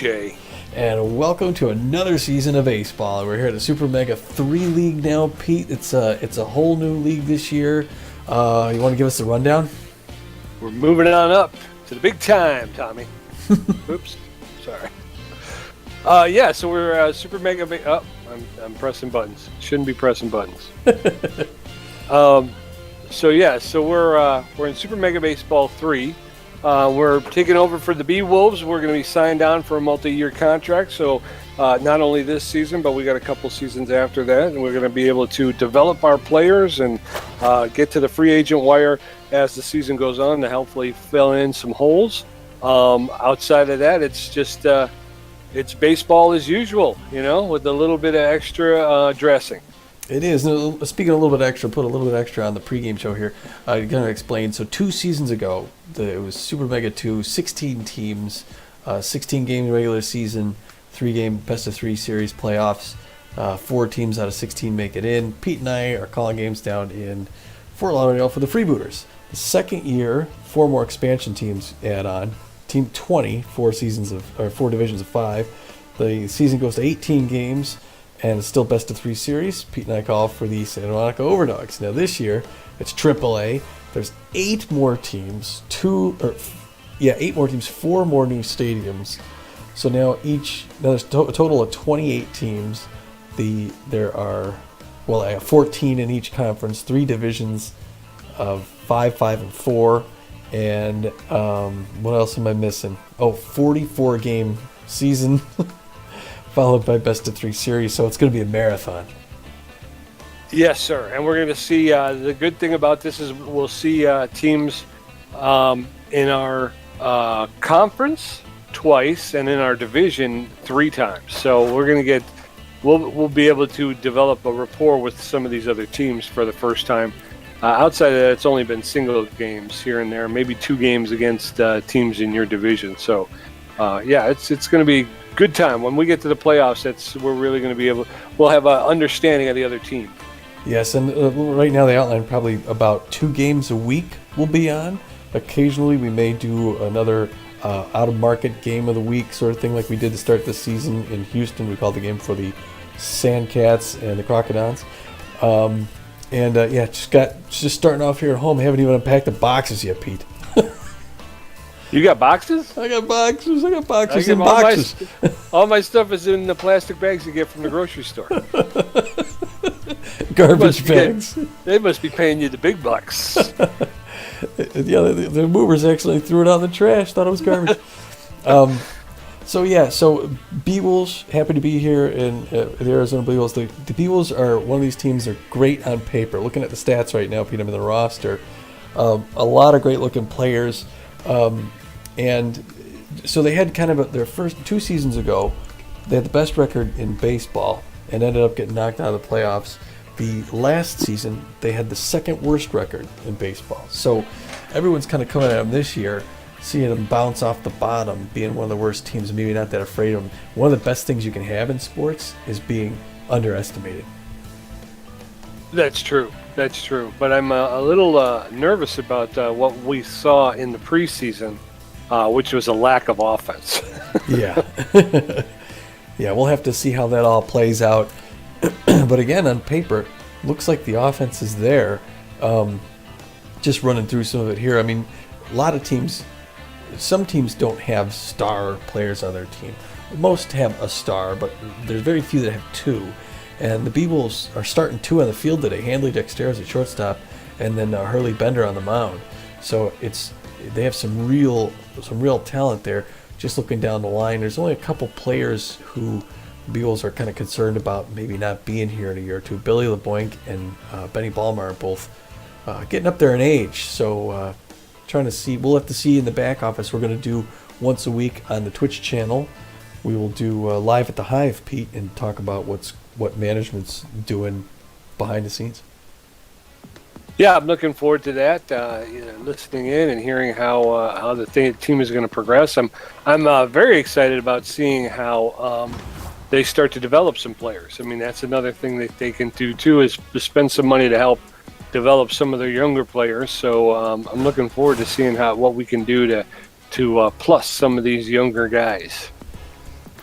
Jay. And welcome to another season of baseball. We're here at the Super Mega 3 League now, Pete. It's a whole new league this year. You want to give us a rundown? We're moving on up to the big time, Tommy. Oops, sorry. So we're Super Mega. I'm pressing buttons. Shouldn't be pressing buttons. So we're in Super Mega Baseball 3. We're taking over for the Beewolves. We're going to be signed on for a multi-year contract. So not only this season, but we got a couple seasons after that, and we're going to be able to develop our players and get to the free agent wire as the season goes on to hopefully fill in some holes. Outside of that, it's just it's baseball as usual, with a little bit of extra dressing. It is. Speaking of a little bit extra, put a little bit extra on the pregame show here. I'm going to explain. So 2 seasons ago, it was Super Mega 2, 16 teams, 16-game regular season, 3-game best-of-3 series playoffs. 4 teams out of 16 make it in. Pete and I are calling games down in Fort Lauderdale for the Freebooters. The second year, 4 more expansion teams add on. Team 20, 4 divisions of 5. The season goes to 18 games. And it's still best-of-3 series. Pete and I call for the Santa Monica Overdogs. Now this year, it's AAA. There's 8 more teams. 8 more teams, 4 more new stadiums. So now there's a total of 28 teams. There are 14 in each conference, 3 divisions of 5, 5, and 4. And what else am I missing? 44 game season. Followed by best-of-3 series, so it's going to be a marathon. Yes, sir. And we're going to see, the good thing about this is we'll see teams in our conference twice and in our division 3 times. So we're going to we'll be able to develop a rapport with some of these other teams for the first time. Outside of that, it's only been single games here and there, maybe 2 games against teams in your division. So, it's going to be good time. When we get to the playoffs, we're really going to we'll have an understanding of the other team. Yes, and right now they outline probably about 2 games a week we'll be on. Occasionally we may do another out-of-market game of the week sort of thing like we did to start the season in Houston. We called the game for the Sandcats and the Crocodiles. Just starting off here at home. I haven't even unpacked the boxes yet, Pete. You got boxes? I got boxes and boxes. All my stuff is in the plastic bags you get from the grocery store. Garbage bags. They must be paying you the big bucks. The movers actually threw it out in the trash. Thought it was garbage. So Beewolves, happy to be here in the Arizona Beewolves. The Beewolves are one of these teams that are great on paper. Looking at the stats right now, Pete, I'm in the roster. A lot of great-looking players. And so they had kind of their first 2 seasons ago, they had the best record in baseball and ended up getting knocked out of the playoffs. The last season, they had the second worst record in baseball. So everyone's kind of coming at them this year, seeing them bounce off the bottom, being one of the worst teams, maybe not that afraid of them. One of the best things you can have in sports is being underestimated. That's true. But I'm a little nervous about what we saw in the preseason, which was a lack of offense. Yeah. We'll have to see how that all plays out. But again, on paper, looks like the offense is there. Just running through some of it here. I mean, a lot of teams, some teams don't have star players on their team. Most have a star, but there's very few that have 2. And the Beewolves are starting 2 on the field today. Handley Dexteros at shortstop, and then Hurley Bender on the mound. So they have some real talent there. Just looking down the line, there's only a couple players who the Beewolves are kind of concerned about maybe not being here in a year or 2. Billy LeBoink and Benny Ballmar are both getting up there in age. So trying to see. We'll have to see in the back office. We're going to do once a week on the Twitch channel. We will do live at the Hive, Pete, and talk about what management's doing behind the scenes. Yeah, I'm looking forward to that. Listening in and hearing how the team is going to progress. I'm very excited about seeing how they start to develop some players. I mean, that's another thing that they can do too, is to spend some money to help develop some of their younger players. So I'm looking forward to seeing what we can do to plus some of these younger guys.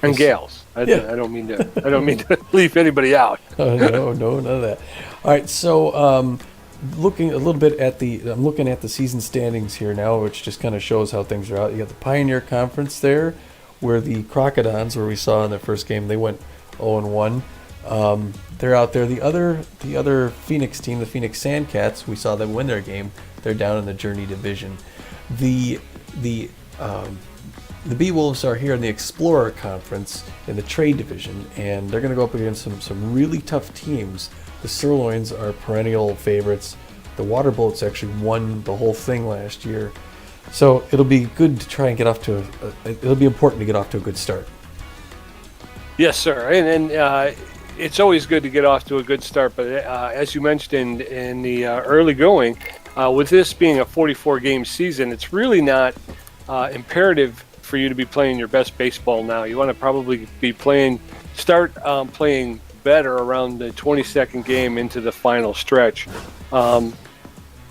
And gals. I don't mean to leave anybody out. No, none of that. All right, so looking a little bit at I'm looking at the season standings here now, which just kind of shows how things are out. You got the Pioneer Conference there, where the Crocodons, where we saw in their first game, they went 0-1. They're out there. The other Phoenix team, the Phoenix Sandcats, we saw them win their game. They're down in the Journey Division. The Beewolves are here in the Explorer Conference in the Trade Division, and they're going to go up against some really tough teams. The Sirloins are perennial favorites. The Waterboats actually won the whole thing last year. So it'll be good to try and get off to it'll be important to get off to a good start. Yes, sir. And it's always good to get off to a good start. But as you mentioned in the early going, with this being a 44-game season, it's really not imperative for you to be playing your best baseball now. You want to probably be playing better around the 22nd game into the final stretch.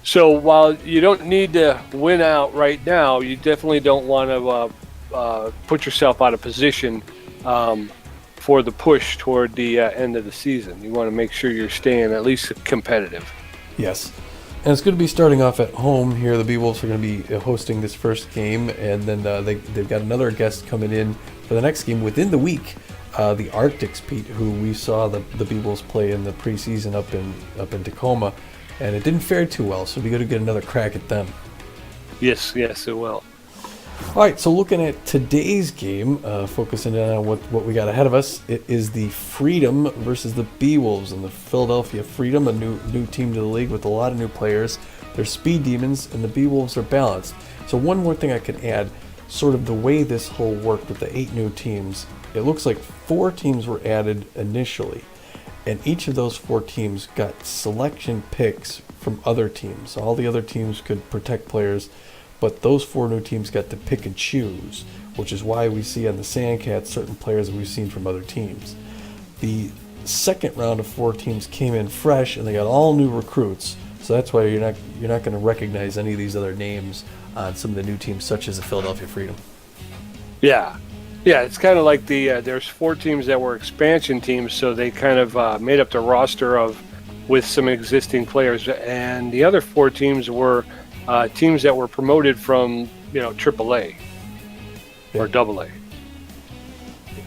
So while you don't need to win out right now, you definitely don't want to put yourself out of position for the push toward the end of the season. You want to make sure you're staying at least competitive. Yes. And it's going to be starting off at home here. The Beewolves are going to be hosting this first game, and then they've got another guest coming in for the next game within the week. The Arctics, Pete, who we saw the Beewolves play in the preseason up in Tacoma, and it didn't fare too well. So we got to get another crack at them. Yes, it will. All right, so looking at today's game, focusing on what we got ahead of us, it is the Freedom versus the Beewolves, and the Philadelphia Freedom, a new team to the league with a lot of new players. They're speed demons, and the Beewolves are balanced. So one more thing I could add, sort of the way this whole worked with the 8 new teams, it looks like 4 teams were added initially, and each of those 4 teams got selection picks from other teams. All the other teams could protect players, but those 4 new teams got to pick and choose, which is why we see on the Sandcats certain players that we've seen from other teams. The second round of 4 teams came in fresh, and they got all new recruits. So that's why you're not going to recognize any of these other names on some of the new teams, such as the Philadelphia Freedom. Yeah, it's kind of like there's 4 teams that were expansion teams, so they kind of made up the roster with some existing players, and the other 4 teams were teams that were promoted from AAA or AA.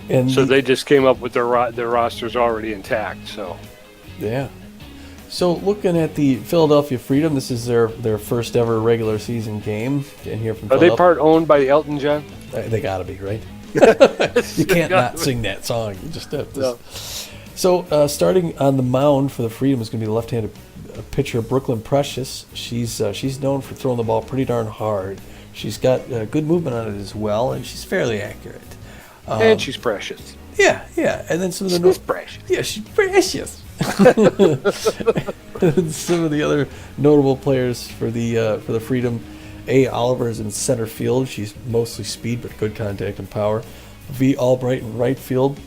And so they just came up with their rosters already intact. So yeah. So looking at the Philadelphia Freedom, this is their first ever regular season game. And here from Are they part owned by Elton John? They gotta be, right? You can't not sing that song. You just have to. No. So starting on the mound for the Freedom is going to be the left-handed pitcher Brooklyn Precious. She's known for throwing the ball pretty darn hard. She's got good movement on it as well, and she's fairly accurate. And she's precious. Yeah. And then some of the she's precious. Yeah, she's precious. Some of the other notable players for the Freedom. A. Oliver is in center field. She's mostly speed, but good contact and power. V. Albright in right field.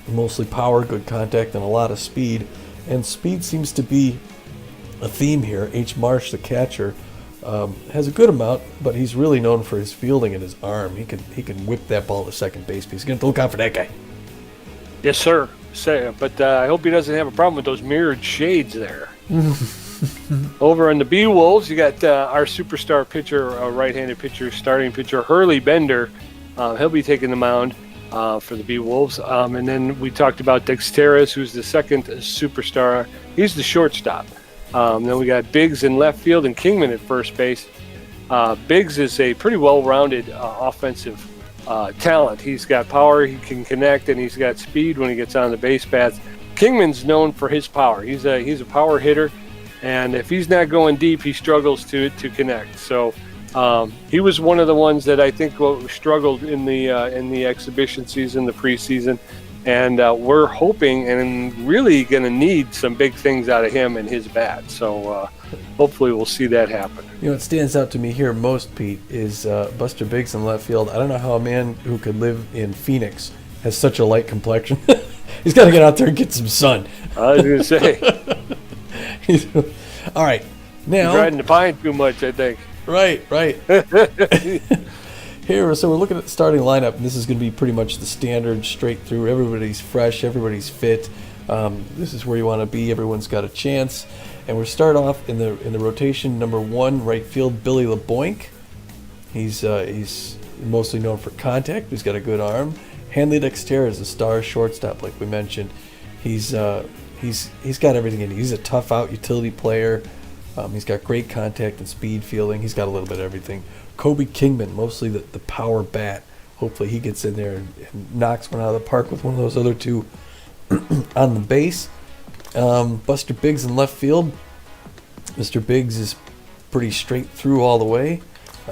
Mostly power, good contact, and a lot of speed. And speed seems to be a theme here. H. Marsh, the catcher, has a good amount, but he's really known for his fielding and his arm. He can whip that ball to second base. He's going to look out for that guy. Yes, sir. But I hope he doesn't have a problem with those mirrored shades there. Over on the Beewolves, you got our superstar pitcher, right-handed pitcher, starting pitcher, Hurley Bender. He'll be taking the mound for the Beewolves. And then we talked about Dexteris, who's the second superstar. He's the shortstop. Then we got Biggs in left field and Kingman at first base. Biggs is a pretty well-rounded offensive talent. He's got power, he can connect, and he's got speed when he gets on the base paths. Kingman's known for his power. He's a power hitter, and if he's not going deep, he struggles to connect. So he was one of the ones that I think struggled in the exhibition season, the preseason, and we're hoping and really going to need some big things out of him and his bat. So hopefully we'll see that happen. What stands out to me here most, Pete, is Buster Biggs in left field. I don't know how a man who could live in Phoenix has such a light complexion. He's got to get out there and get some sun. I was going to say. All right. Now, he's riding the pine too much, I think. Right. Here, so we're looking at the starting lineup, and this is going to be pretty much the standard straight through. Everybody's fresh, everybody's fit. This is where you want to be. Everyone's got a chance. And we start off in the rotation. Number 1, right field, Billy LeBoink. He's mostly known for contact. He's got a good arm. Hanley Dexter is a star shortstop, like we mentioned. He's got everything in. He's a tough out utility player. He's got great contact and speed fielding. He's got a little bit of everything. Kobe Kingman, mostly the power bat. Hopefully he gets in there and knocks one out of the park with one of those other two on the base. Buster Biggs in left field. Mr. Biggs is pretty straight through all the way.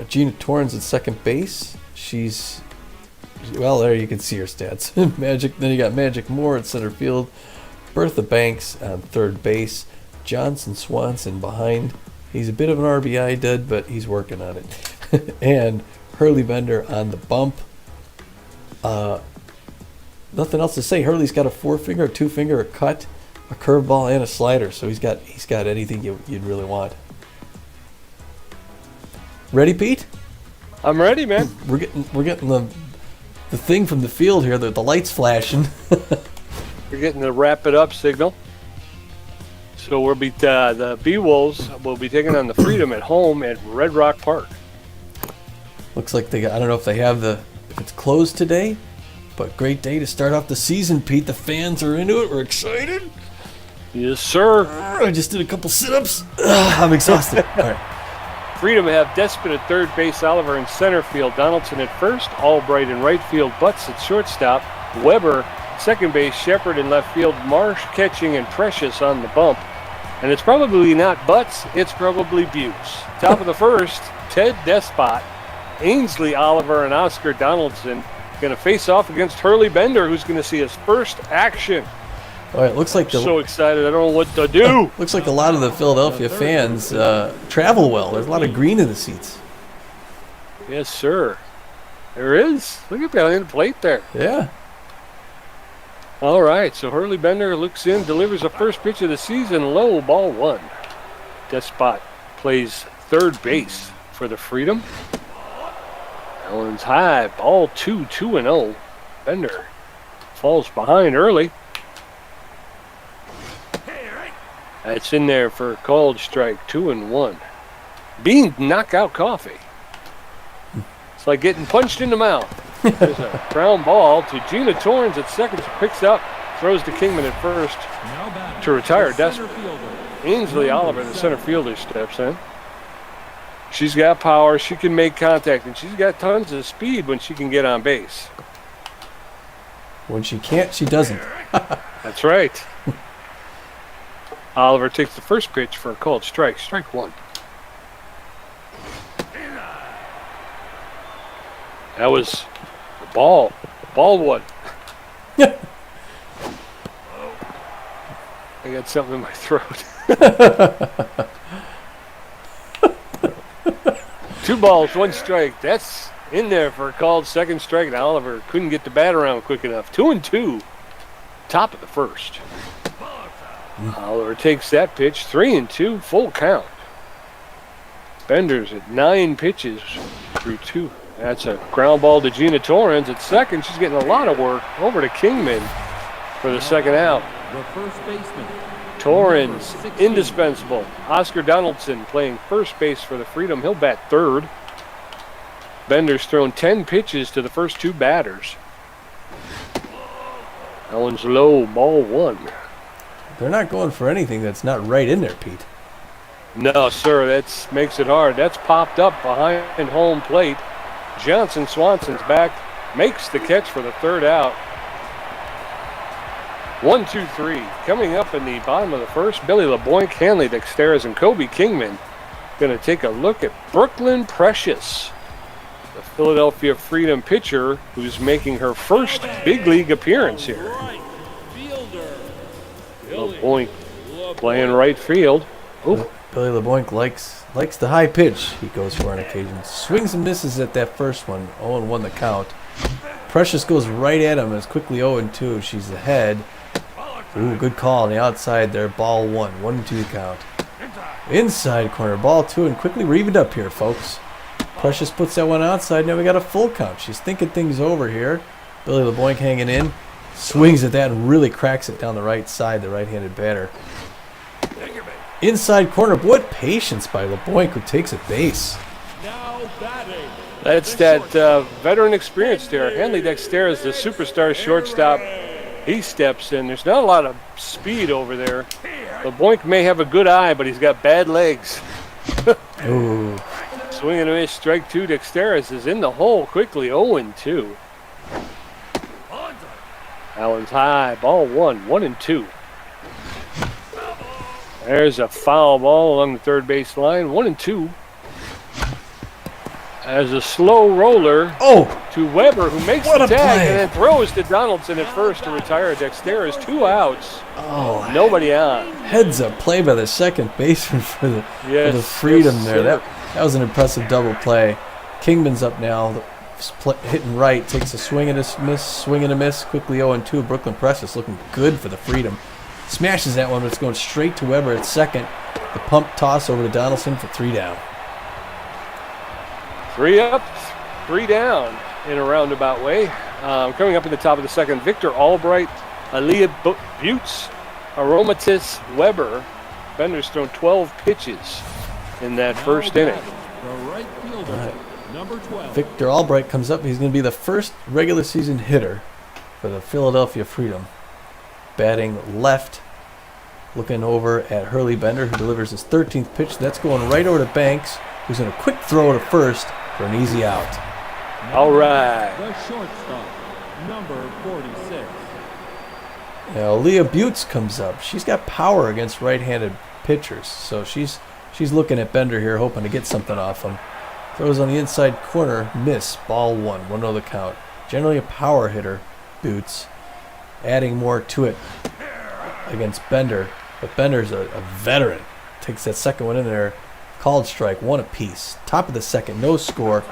Gina Torrens at second base. Well, there you can see her stats. Magic. Then you got Magic Moore at center field. Bertha Banks on third base. Johnson Swanson behind. He's a bit of an RBI dud, but he's working on it. And Hurley Bender on the bump. Nothing else to say. Hurley's got a 4-finger, a 2-finger, a cut, a curveball, and a slider. So he's got anything you'd really want. Ready, Pete? I'm ready, man. We're getting the thing from the field here. The lights flashing. We're getting the wrap it up signal. So we'll be the Beewolves will be taking on the Freedom at home at Red Rock Park. Looks like I don't know if it's closed today, but great day to start off the season, Pete. The fans are into it. We're excited. Yes, sir. I just did a couple sit-ups. I'm exhausted. All right. Freedom have Despot at third base, Oliver in center field, Donaldson at first, Albright in right field, Butts at shortstop, Weber second base, Shepard in left field, Marsh catching, and Precious on the bump. And it's probably not Butts, it's probably Butts. Top of the first, Ted Despot, Ainsley Oliver, and Oscar Donaldson going to face off against Hurley Bender, who's going to see his first action. All right, looks like so excited, I don't know what to do. Looks like a lot of the Philadelphia fans travel well. There's a lot of green in the seats. Yes, sir. There is. Look at behind the plate there. Yeah. All right, so Hurley Bender looks in, delivers the first pitch of the season, low, ball 1. Despot plays third base for the Freedom. That one's high, ball 2, 2-0. Bender falls behind early. That's in there for a called strike, 2-1. Bean knockout coffee. It's like getting punched in the mouth. There's a ground ball to Gina Torrens at second. She picks up, throws to Kingman at first to retire Despot. Ainsley Oliver, the center fielder, steps in. She's got power. She can make contact, and she's got tons of speed when she can get on base. When she can't, she doesn't. That's right. Oliver takes the first pitch for a called strike. Strike 1. That was the ball. Ball 1. I got something in my throat. 2 balls, 1 strike. That's in there for a called second strike. And Oliver couldn't get the bat around quick enough. 2-2. Top of the first. Oliver takes that pitch, 3-2, full count. Bender's at 9 pitches through 2. That's a ground ball to Gina Torrens at second. She's getting a lot of work over to Kingman for the second out. The first baseman. Torrens, indispensable. Oscar Donaldson playing first base for the Freedom. He'll bat third. Bender's thrown 10 pitches to the first 2 batters. That one's low, ball 1. They're not going for anything that's not right in there, Pete. No, sir. That makes it hard. That's popped up behind home plate. Johnson Swanson's back, makes the catch for the third out. 1, 2, 3. Coming up in the bottom of the first, Billy LeBoink, Hanley Dexteras, and Kobe Kingman going to take a look at Brooklyn Precious, the Philadelphia Freedom pitcher who's making her first big league appearance here. LeBoink playing right field. Ooh. Billy LeBoink likes the high pitch he goes for on occasion. Swings and misses at that first one. 0-1 the count. Precious goes right at him. It's quickly 0-2. She's ahead. Ooh, good call on the outside there. Ball 1. 1-2 count. Inside corner. Ball 2. And quickly we're evened up here, folks. Precious puts that one outside. Now we got a full count. She's thinking things over here. Billy LeBoink hanging in. Swings at that and really cracks it down the right side, the right-handed batter. Inside corner. What patience by LeBoink, who takes a base. That's that veteran experience there. Hanley Dexter is the superstar shortstop. He steps in. There's not a lot of speed over there. LeBoink may have a good eye, but he's got bad legs. Ooh. Swing and a miss, strike two. Dexteris is in the hole quickly, 0-2. Allen's high, ball one, 1-2. There's a foul ball along the third base line, 1-2. As a slow roller to Weber, who makes the tag and then throws to Donaldson at first to retire. Dexteris, 2 outs. Oh, nobody on. Heads up play by the second baseman for the freedom there. That was an impressive double play. Kingman's up now, hitting right, takes a swing and a miss, quickly 0-2. Brooklyn Precious looking good for the freedom. Smashes that one, but it's going straight to Weber at second. The pump toss over to Donaldson for 3 down. 3 up, 3 down in a roundabout way. Coming up in the top of the second, Victor Albright, Aaliyah Butts, Aromatis Weber. Bender's thrown 12 pitches in that first inning. Right fielder, number 12. Victor Albright comes up. He's going to be the first regular season hitter for the Philadelphia Freedom. Batting left, looking over at Hurley Bender, who delivers his 13th pitch. That's going right over to Banks, who's going to quick throw to first for an easy out. All right. The shortstop, number 46. Now, Leah Butts comes up. She's got power against right-handed pitchers, so she's looking at Bender here, hoping to get something off him. Throws on the inside corner, miss, ball 1-0 the count. Generally a power hitter, Butts. Adding more to it against Bender, but Bender's a veteran. Takes that second one in there. Called strike, 1 apiece. Top of the second, no score.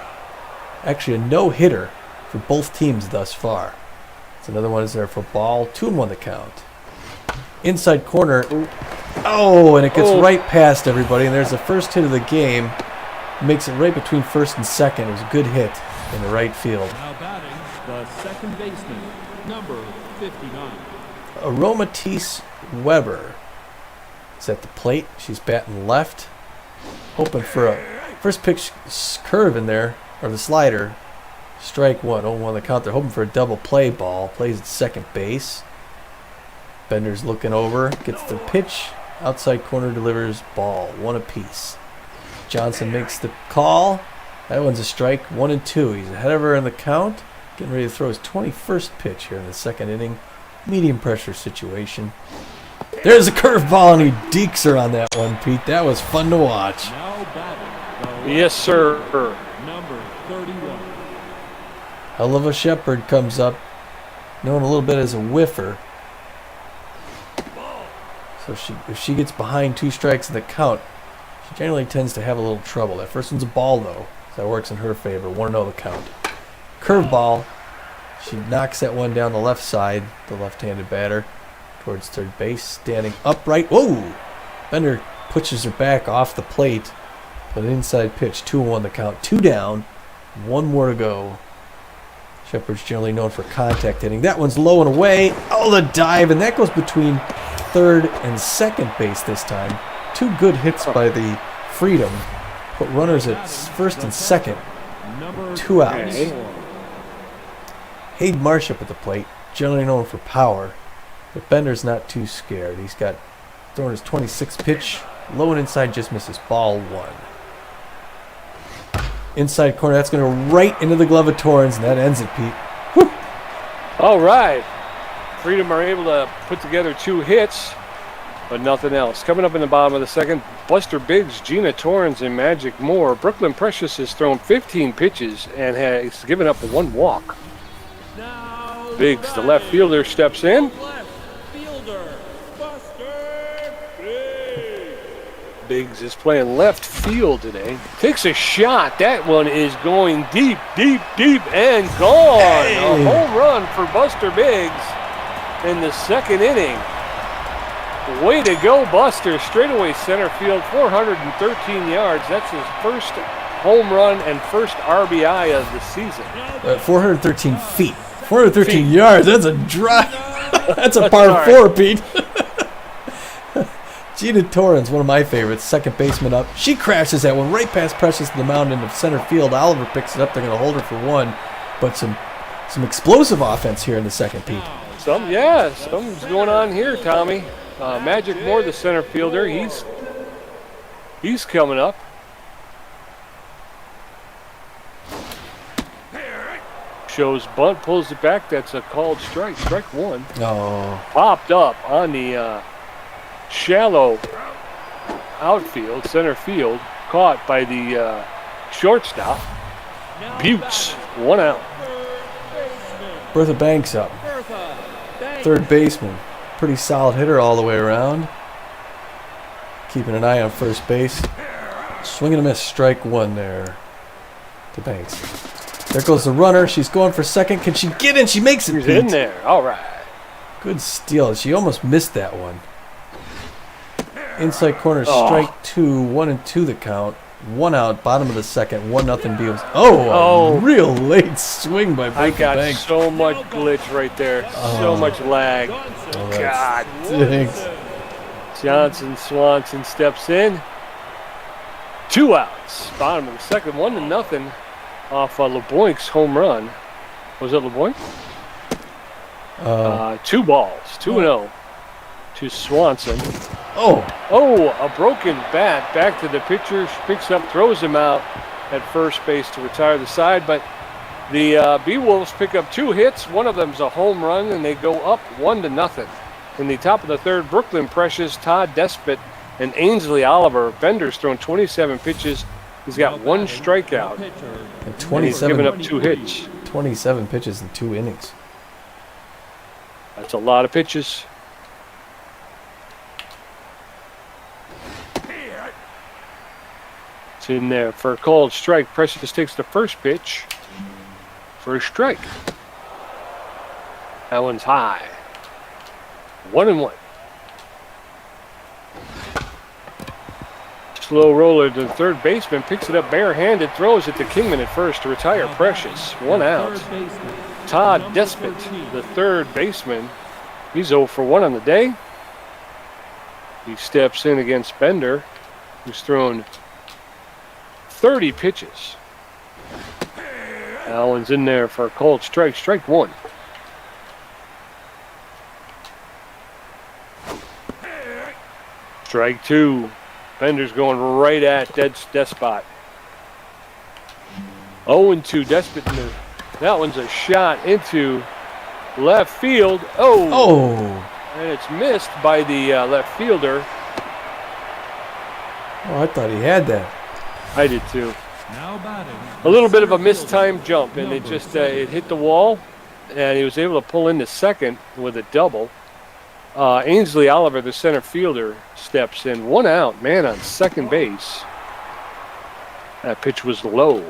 Actually, a no-hitter for both teams thus far. So another one is there for ball, 2-1 the count. Inside corner, and it gets right past everybody, and there's the first hit of the game. Makes it right between first and second. It was a good hit in the right field. Now batting, the second baseman, number 59. Aromatis Weber is at the plate. She's batting left, hoping for a first pitch curve in there, or the slider. Strike 1, 0-1 the count. They're hoping for a double play ball. Plays at second base. Bender's looking over, gets the pitch. Outside corner delivers ball, 1 apiece. Johnson makes the call. That one's a strike, 1-2. He's ahead of her in the count. Getting ready to throw his 21st pitch here in the second inning. Medium pressure situation. There's a curveball, and he dekes her on that one, Pete. That was fun to watch. Now batting, Yes, sir. number 31. Hell of a Shepherd comes up, known a little bit as a whiffer. So if she gets behind 2 strikes in the count, she generally tends to have a little trouble. That first one's a ball, though, so that works in her favor. 1-0 the count. Curveball. She knocks that one down the left side, the left-handed batter, towards third base, standing upright. Whoa! Bender pushes her back off the plate, but an inside pitch, 2-1 the count. 2 down, 1 more to go. Shepherd's generally known for contact hitting. That one's low and away. Oh, the dive, and that goes between third and second base this time. 2 good hits by the Freedom. Put runners at first and second. 2 outs. Hayden Marsh up at the plate, generally known for power, but Bender's not too scared. He's got throwing his 26th pitch, low and inside, just misses, ball 1. Inside corner, that's going to right into the glove of Torrens, and that ends it, Pete. Whew. All right. Freedom are able to put together 2 hits, but nothing else. Coming up in the bottom of the second, Buster Biggs, Gina Torrens, and Magic Moore. Brooklyn Precious has thrown 15 pitches and has given up 1 walk. Biggs, the left fielder, steps in. Left fielder, Buster Biggs. Biggs is playing left field today. Takes a shot. That one is going deep, deep, deep, and gone. Hey. A home run for Buster Biggs in the second inning. Way to go, Buster. Straightaway center field, 413 yards. That's his first home run and first RBI of the season. 413 feet. 413 yards. That's a drive. That's a par Sorry. 4, Pete. Gina Torrens, one of my favorites, second baseman up. She crashes that one right past Precious to the mound into center field. Oliver picks it up. They're going to hold her for one. But some explosive offense here in the second, Pete. Something's going on here, Tommy. Magic Moore, the center fielder, he's coming up. Shows bunt, pulls it back. That's a called strike. Strike one. Oh. Popped up on the shallow outfield, center field, caught by the shortstop. Buttes, one out. Bertha Banks up. Third baseman. Pretty solid hitter all the way around. Keeping an eye on first base. Swing and a miss. Strike one there to Banks. There goes the runner. She's going for second. Can she get in? She makes it, She's Pete. in there. All right. Good steal. She almost missed that one. Inside corner, strike two. 1-2 the count. One out, bottom of the second. 1-0 Beewolves. A real late swing by Bertha I got Banks. so much glitch right there. So much lag. God. Stinks. Johnson Swanson steps in. 2 outs. Bottom of the second. 1-0 off LeBoink's home run. Was it LeBoink? 2 balls. 2-0 to Swanson. A broken bat. Back to the pitcher. Picks up, throws him out at first base to retire the side. But the Beewolves pick up 2 hits. One of them's a home run, and they go up 1-0. In the top of the third, Brooklyn Precious, Todd Despot, and Ainsley Oliver. Bender's thrown 27 pitches. He's got 1 strikeout. And And he's given up 2 hits. 27 pitches in 2 innings. That's a lot of pitches. It's in there for a called strike. Precious takes the first pitch for a strike. That one's high. 1-1. Slow roller to the third baseman, picks it up barehanded, throws it to Kingman at first to retire Precious. 1 out. Todd Despot, the third baseman. He's 0 for 1 on the day. He steps in against Bender, who's thrown 30 pitches. Allen's in there for a called strike. Strike one. Strike two. Bender's going right at Despot. 0-2. Despot. That one's a shot into left field. Oh! And it's missed by the left fielder. Oh, I thought he had that. I did too. A little bit of a mistimed jump, and it just it hit the wall, and he was able to pull into second with a double. Ainsley Oliver, the center fielder, steps in. 1 out, man on second base. That pitch was low.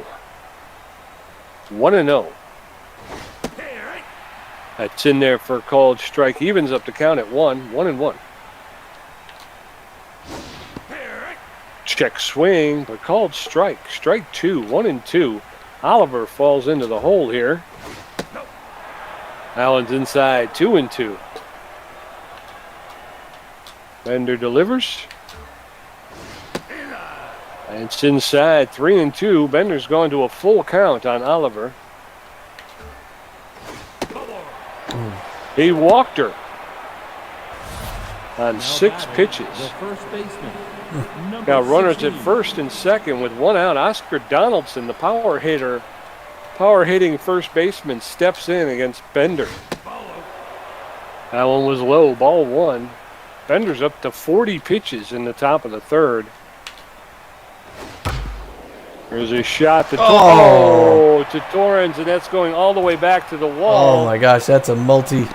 1-0. That's in there for a called strike. Evens up the count at 1-1. Check swing, but called strike. Strike two. 1-2. Oliver falls into the hole here. Allen's inside. 2-2. Bender delivers. And it's inside. 3-2. Bender's gone to a full count on Oliver. He walked her on 6 pitches. Got runners at first and second with 1 out. Oscar Donaldson, the power hitting first baseman, steps in against Bender. That one was low. Ball 1. Bender's up to 40 pitches in the top of the third. There's a shot to to Torrens, and that's going all the way back to the wall. Oh my gosh, that's a multi.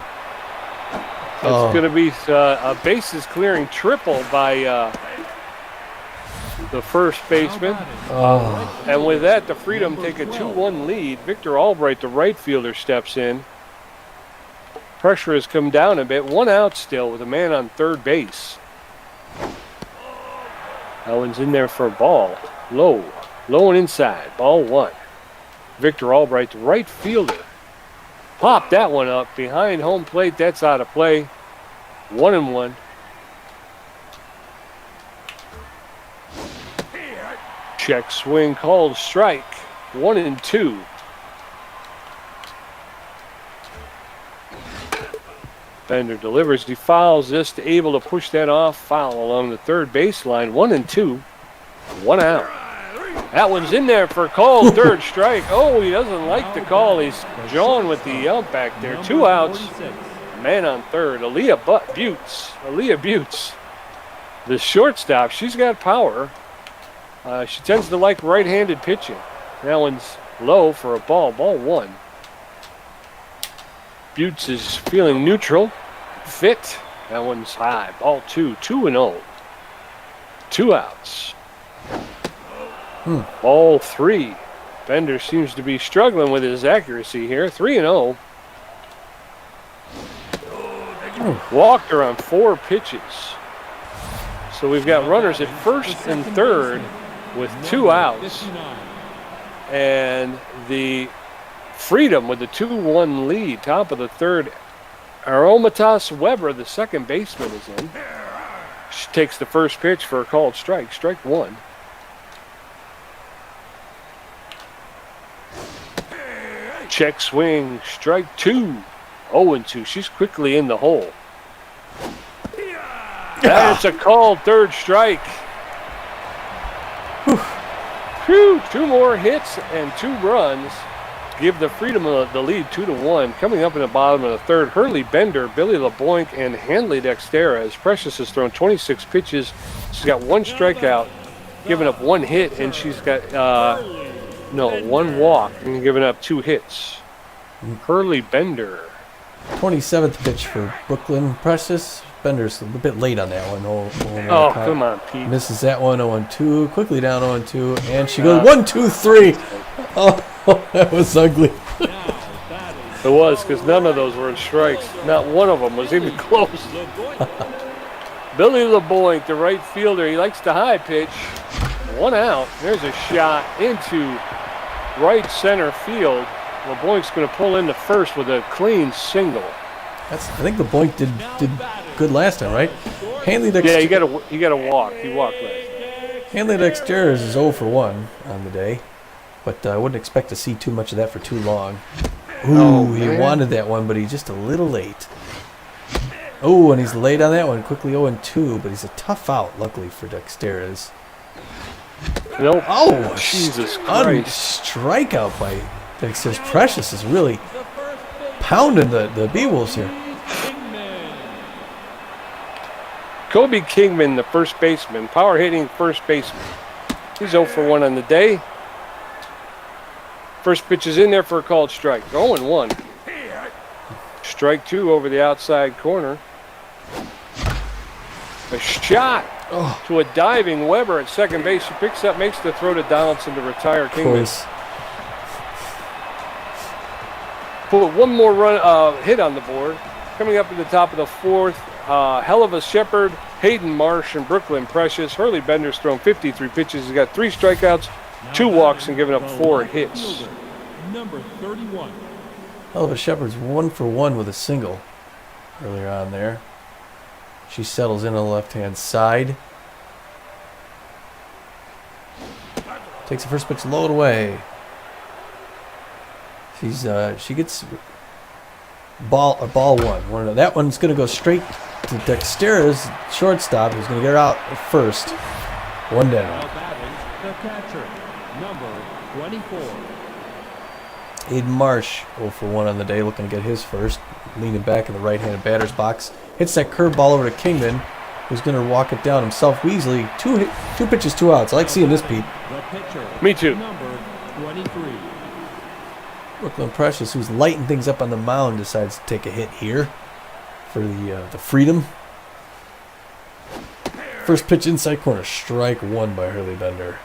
It's going to be a bases clearing triple by the first baseman. And with that, the Freedom take a 2-1 lead. Victor Albright, the right fielder, steps in. Pressure has come down a bit. 1 out still with a man on third base. That one's in there for a ball. Low. Low and inside. Ball 1. Victor Albright, the right fielder. Popped that one up behind home plate. That's out of play. 1-1. Check swing called strike. 1-2. Bender delivers. He fouls this, able to push that off. Foul along the third baseline. 1-2. 1 out. That one's in there for a call. Third strike. Oh, he doesn't like the call. He's jawing with the ump back there. 2 outs. Man on third. Aaliyah Buttes. The shortstop. She's got power. She tends to like right-handed pitching. That one's low for a ball. Ball 1. Buttes is feeling neutral. Fit. That one's high. Ball 2. 2-0. 2 outs. Ball 3. Bender seems to be struggling with his accuracy here. 3-0. Walked her on 4 pitches. So we've got runners at first and third with 2 outs. And the Freedom with the 2-1 lead. Top of the third. Aromatas Weber, the second baseman, is in. She takes the first pitch for a called strike. Strike 1. Check swing. Strike 2. 0-2. She's quickly in the hole. That's a called third strike. Whew. 2 more hits and 2 runs give the Freedom the lead 2-1. Coming up in the bottom of the third, Hurley Bender, Billy LeBoink, and Hanley Dextera. As Precious has thrown 26 pitches. She's got 1 strikeout, giving up 1 hit, and she's got 1 walk and giving up 2 hits. Hurley Bender. 27th pitch for Brooklyn. Precious. Bender's a bit late on that one. Come on, Pete. Misses that one. 0-2. Quickly down 0-2. And she goes 1-2-3. Oh, that was ugly. It was, because none of those were strikes. Not one of them was even close. Billy LeBoink, the right fielder, he likes the high pitch. 1 out. There's a shot into right center field. LeBoink's going to pull into first with a clean single. I think LeBoink did good last time, right? Hanley Dexter. Yeah, you got to walk. He walked last time. Hanley Dexter is 0 for 1 on the day, but I wouldn't expect to see too much of that for too long. He wanted that one, but he's just a little late. Oh, and he's late on that one. Quickly 0-2, but he's a tough out, luckily for Dexter's. Nope. Oh, Jesus Christ. Strikeout by Dexter's. Precious is really pounding the Beewolves here. Kobe Kingman, the first baseman, power hitting first baseman. He's 0 for 1 on the day. First pitch is in there for a called strike. 0-1. Strike 2 over the outside corner. A shot to a diving Weber at second base. She picks up, makes the throw to Donaldson to retire Kingman. Put 1 more run hit on the board. Coming up at the top of the 4th, Helva Shepard, Hayden Marsh, and Brooklyn Precious. Hurley Bender's thrown 53 pitches. He's got 3 strikeouts, 2 walks, and given up 4 hits. Number 31. Helva Shepard's 1 for 1 with a single earlier on there. She settles in on the left-hand side. Takes the first pitch, low and away. She gets ball 1. That one's going to go straight to Dextera's shortstop, who's going to get her out at first. 1 down. The catcher, number 24. Aiden Marsh, 0 for 1 on the day, looking to get his first. Leaning back in the right-handed batter's box. Hits that curveball over to Kingman, who's going to walk it down himself. Weasley, 2 pitches, 2 outs. I like seeing this, Pete. The pitcher, Me too. number 23. Brooklyn Precious, who's lighting things up on the mound, decides to take a hit here for the Freedom. First pitch inside corner, strike 1 by Hurley Bender.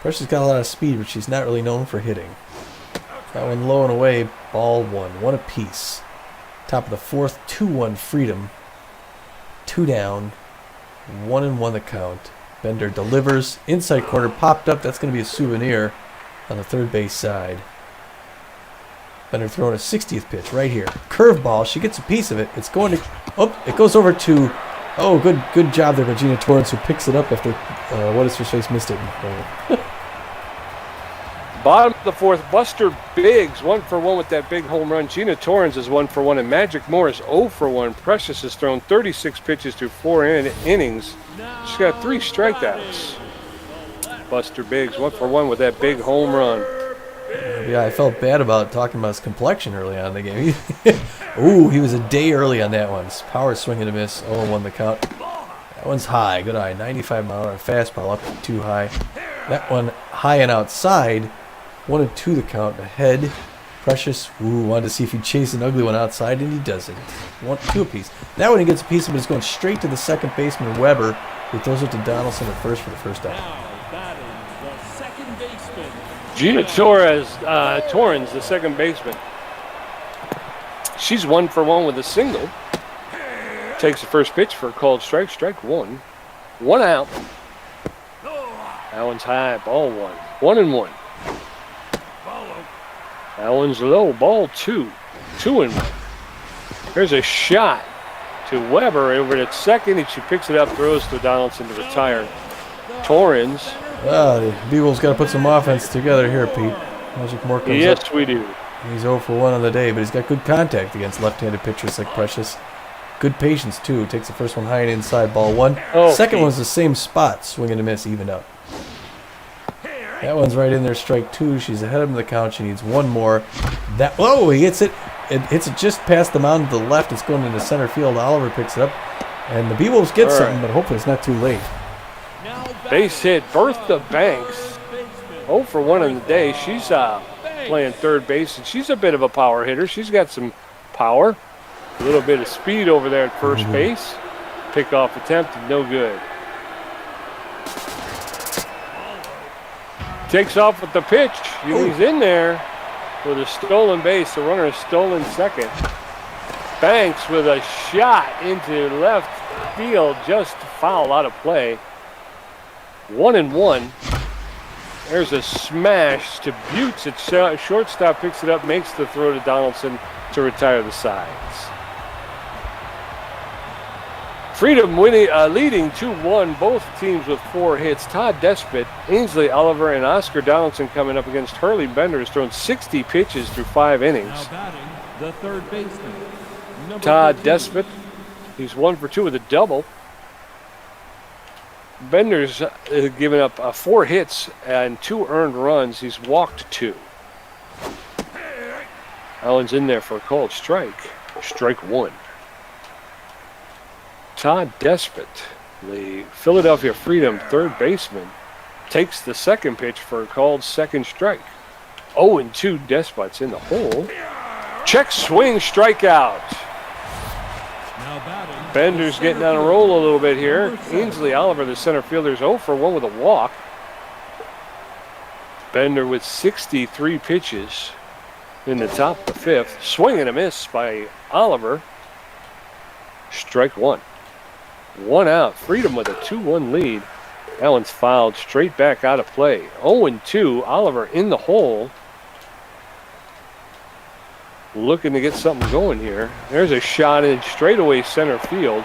Precious got a lot of speed, but she's not really known for hitting. That one low and away, ball 1 apiece. Top of the 4th, 2-1 Freedom. 2 down, 1-1 the count. Bender delivers. Inside corner popped up. That's going to be a souvenir on the third base side. Bender throwing a 60th pitch right here. Curveball. She gets a piece of it. It's going to... Oh, it goes over to... Oh, good job there by Gina Torrance, who picks it up after what-is-her-face missed it. Bottom of the fourth, Buster Biggs, 1 for 1 with that big home run. Gina Torrance is 1 for 1, and Magic Morris 0 for 1. Precious has thrown 36 pitches through 4 innings. She's got 3 strikeouts. Buster Biggs, 1 for 1 with that big home run. Yeah, I felt bad about talking about his complexion early on in the game. Ooh, he was a day early on that one. His power swing and a miss. 0-1 the count. That one's high. Good eye. 95-mile-an-hour fastball up too high. That one high and outside. 1-2 the count. Ahead. Precious. Ooh, wanted to see if he'd chase an ugly one outside, and he doesn't. 1-2 apiece. That one he gets a piece of it. It's going straight to the second baseman, Weber, who throws it to Donaldson at first for the first down. Gina Torrance, the second baseman. She's 1 for 1 with a single. Takes the first pitch for a called strike. Strike 1. 1 out. That one's high. Ball 1. 1-1. That one's low. Ball 2. 2-1. There's a shot to Weber over at second, and she picks it up, throws to Donaldson to retire. Torrance. The Beewolves got to put some offense together here, Pete. Magic Moore comes up. Yes, we do. He's 0 for 1 on the day, but he's got good contact against left-handed pitchers like Precious. Good patience, too. Takes the first one high and inside, ball 1. Second one's the same spot, swing and a miss, even up. That one's right in there, strike 2. She's ahead of him in the count. She needs 1 more. He hits it. It hits it just past the mound to the left. It's going into center field. Oliver picks it up. And the Beewolves get something, but hopefully it's not too late. Base hit, Bertha Banks. 0 for 1 on the day. She's playing third base, and she's a bit of a power hitter. She's got some power. A little bit of speed over there at first base. Pickoff attempted, no good. Takes off with the pitch. He's in there with a stolen base. The runner is stolen second. Banks with a shot into left field, just foul out of play. 1-1. There's a smash to Buttes at shortstop, picks it up, makes the throw to Donaldson to retire the sides. Freedom leading 2-1, both teams with 4 hits. Todd Despot, Ainsley Oliver, and Oscar Donaldson coming up against Hurley Bender, has thrown 60 pitches through 5 innings. Now batting, the third baseman, Todd 13. Despot, he's 1 for 2 with a double. Bender's given up 4 hits and 2 earned runs. He's walked 2. Allen's in there for a called strike. Strike 1. Todd Despot, the Philadelphia Freedom third baseman, takes the second pitch for a called second strike. 0-2, Despot's in the hole. Check swing, strikeout. Now batting, Bender's getting on a roll a little bit here. Ainsley Oliver, the center fielder, is 0 for 1 with a walk. Bender with 63 pitches in the top of the 5th. Swing and a miss by Oliver. Strike 1. 1 out. Freedom with a 2-1 lead. That one's fouled straight back out of play. 0-2. Oliver in the hole. Looking to get something going here. There's a shot in straightaway center field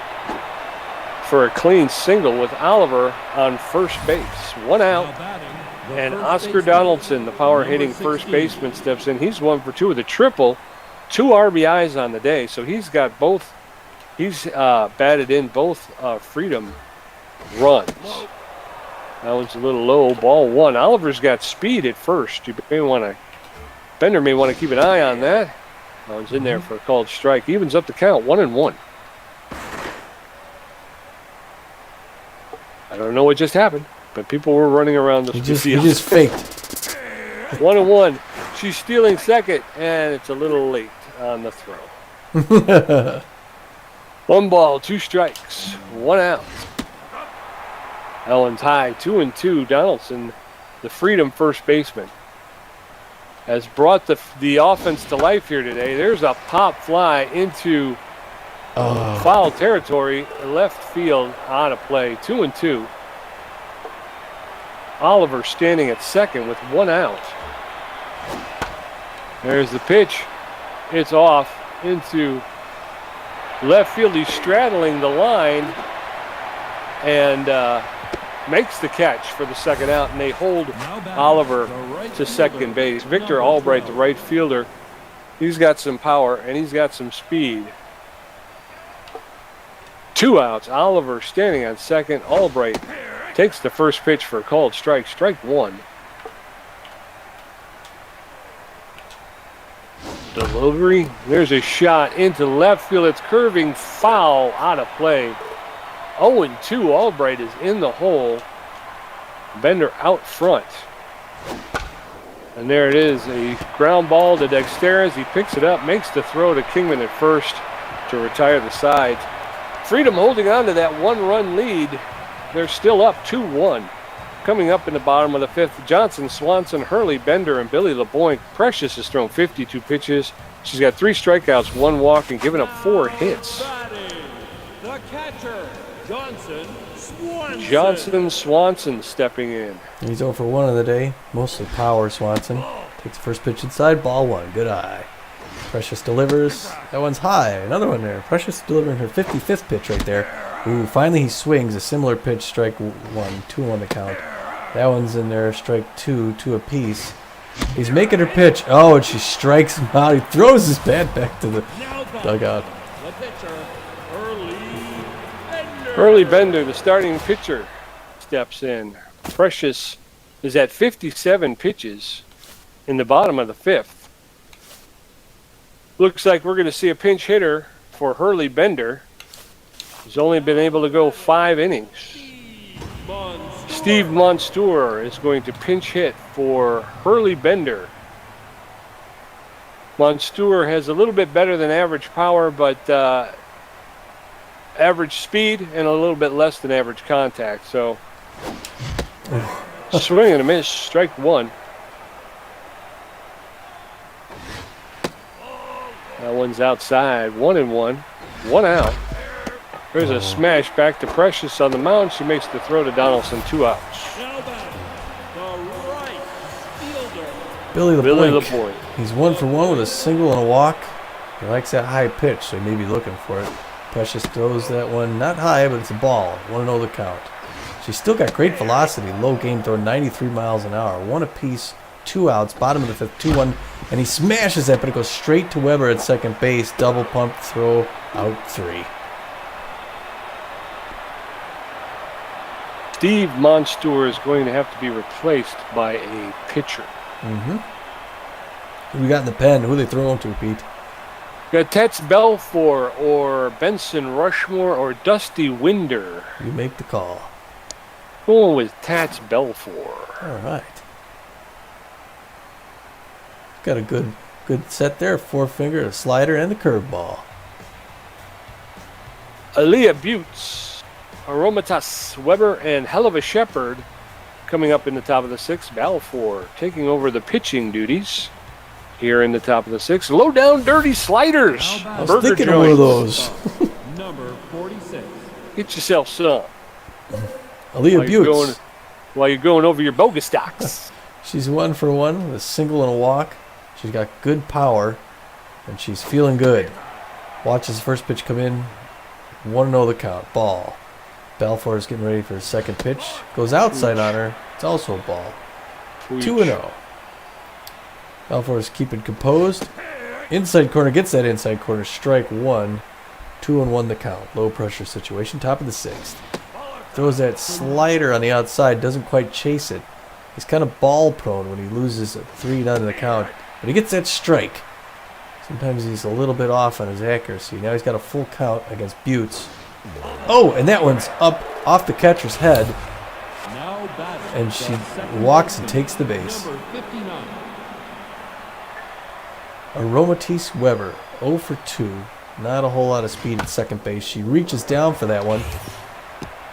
for a clean single with Oliver on first base. 1 out. now batting, the And first Oscar baseman, Donaldson, the power hitting number first 16. baseman, steps in. He's 1 for 2 with a triple. 2 RBIs on the day. So he's got both. He's batted in both Freedom runs. That one's a little low. Ball 1. Oliver's got speed at first. Bender may want to keep an eye on that. That one's in there for a called strike. Evens up the count. 1-1. I don't know what just happened, but people were running around the He field. just faked. 1-1. She's stealing second, and it's a little late on the throw. 1 ball, 2 strikes, 1 out. That one's high. 2-2. Donaldson, the Freedom first baseman, has brought the offense to life here today. There's a pop fly into foul territory, left field, out of play. 2-2. Oliver standing at second with 1 out. There's the pitch. It's off into left field. He's straddling the line and makes the catch for the second out, and they hold Oliver to second base. Victor Albright, the right fielder, he's got some power and he's got some speed. 2 outs. Oliver standing on second. Albright takes the first pitch for a called strike. Strike 1. Delivery. There's a shot into left field. It's curving foul, out of play. 0-2. Albright is in the hole. Bender out front. And there it is. A ground ball to Dexter as he picks it up, makes the throw to Kingman at first to retire the side. Freedom holding on to that 1-run lead. They're still up 2-1. Coming up in the bottom of the 5th, Johnson, Swanson, Hurley, Bender, and Billy LeBoink. Precious has thrown 52 pitches. She's got 3 strikeouts, 1 walk, and given up 4 hits. The catcher, Johnson Swanson. Johnson Swanson stepping in. He's 0 for 1 on the day. Mostly power, Swanson. Takes the first pitch inside, ball 1. Good eye. Precious delivers. That one's high. Another one there. Precious delivering her 55th pitch right there. Ooh, finally he swings. A similar pitch, strike 1. 2-1 the count. That one's in there, strike 2, 2 apiece. He's making her pitch. Oh, and she strikes him out. He throws his bat back to the dugout. The pitcher, Early Bender. Early Bender, the starting pitcher, steps in. Precious is at 57 pitches in the bottom of the 5th. Looks like we're going to see a pinch hitter for Hurley Bender. He's only been able to go 5 innings. Steve Monstour is going to pinch hit for Hurley Bender. Monstour has a little bit better than average power, but average speed and a little bit less than average contact. So, swing and a miss, strike 1. That one's outside, 1-1, 1 out. There's a smash back to Precious on the mound. She makes the throw to Donaldson, 2 outs. Now back, the right fielder. Billy Billy LeBoink. LeBoink. He's 1 for 1 with a single and a walk. He likes that high pitch, so he may be looking for it. Precious throws that one, not high, but it's a ball. 1-0 the count. She's still got great velocity. Low game throw, 93 miles an hour. 1 apiece, 2 outs, bottom of the 5th, 2-1. And he smashes that, but it goes straight to Weber at second base. Double pump throw, out 3. Steve Monstour is going to have to be replaced by a pitcher. Who we got in the pen? Who are they throwing to, Pete? Got Tetz Belfour or Benson Rushmore or Dusty Winder. You make the call. Going with Tats Belfour. All right. Got a good set there. 4-finger, a slider, and the curveball. Aaliyah Buttes, Aromatas Weber, and Hell of a Shepherd coming up in the top of the 6th. Balfour taking over the pitching duties here in the top of the 6th. Low down dirty sliders. I was Burger thinking of one of joints. those. Number 46. Get yourself some. Aaliyah Buttes. While you're going over your bogus stocks. She's 1 for 1 with a single and a walk. She's got good power, and she's feeling good. Watches the first pitch come in. 1-0 the count. Ball. Balfour is getting ready for his second pitch. Goes outside on her. It's also a ball. 2-0. Balfour is keeping composed. Inside corner, gets that inside corner. Strike 1. 2-1 the count. Low pressure situation. Top of the 6th. Throws that slider on the outside. Doesn't quite chase it. He's kind of ball prone when he loses a 3-0 to the count. But he gets that strike. Sometimes he's a little bit off on his accuracy. Now he's got a full count against Buttes. Oh, and that one's up off the catcher's head. Now batting. And she the second walks and baseman, takes the base. Number 59. Aromatisse Weber, 0 for 2. Not a whole lot of speed at second base. She reaches down for that one.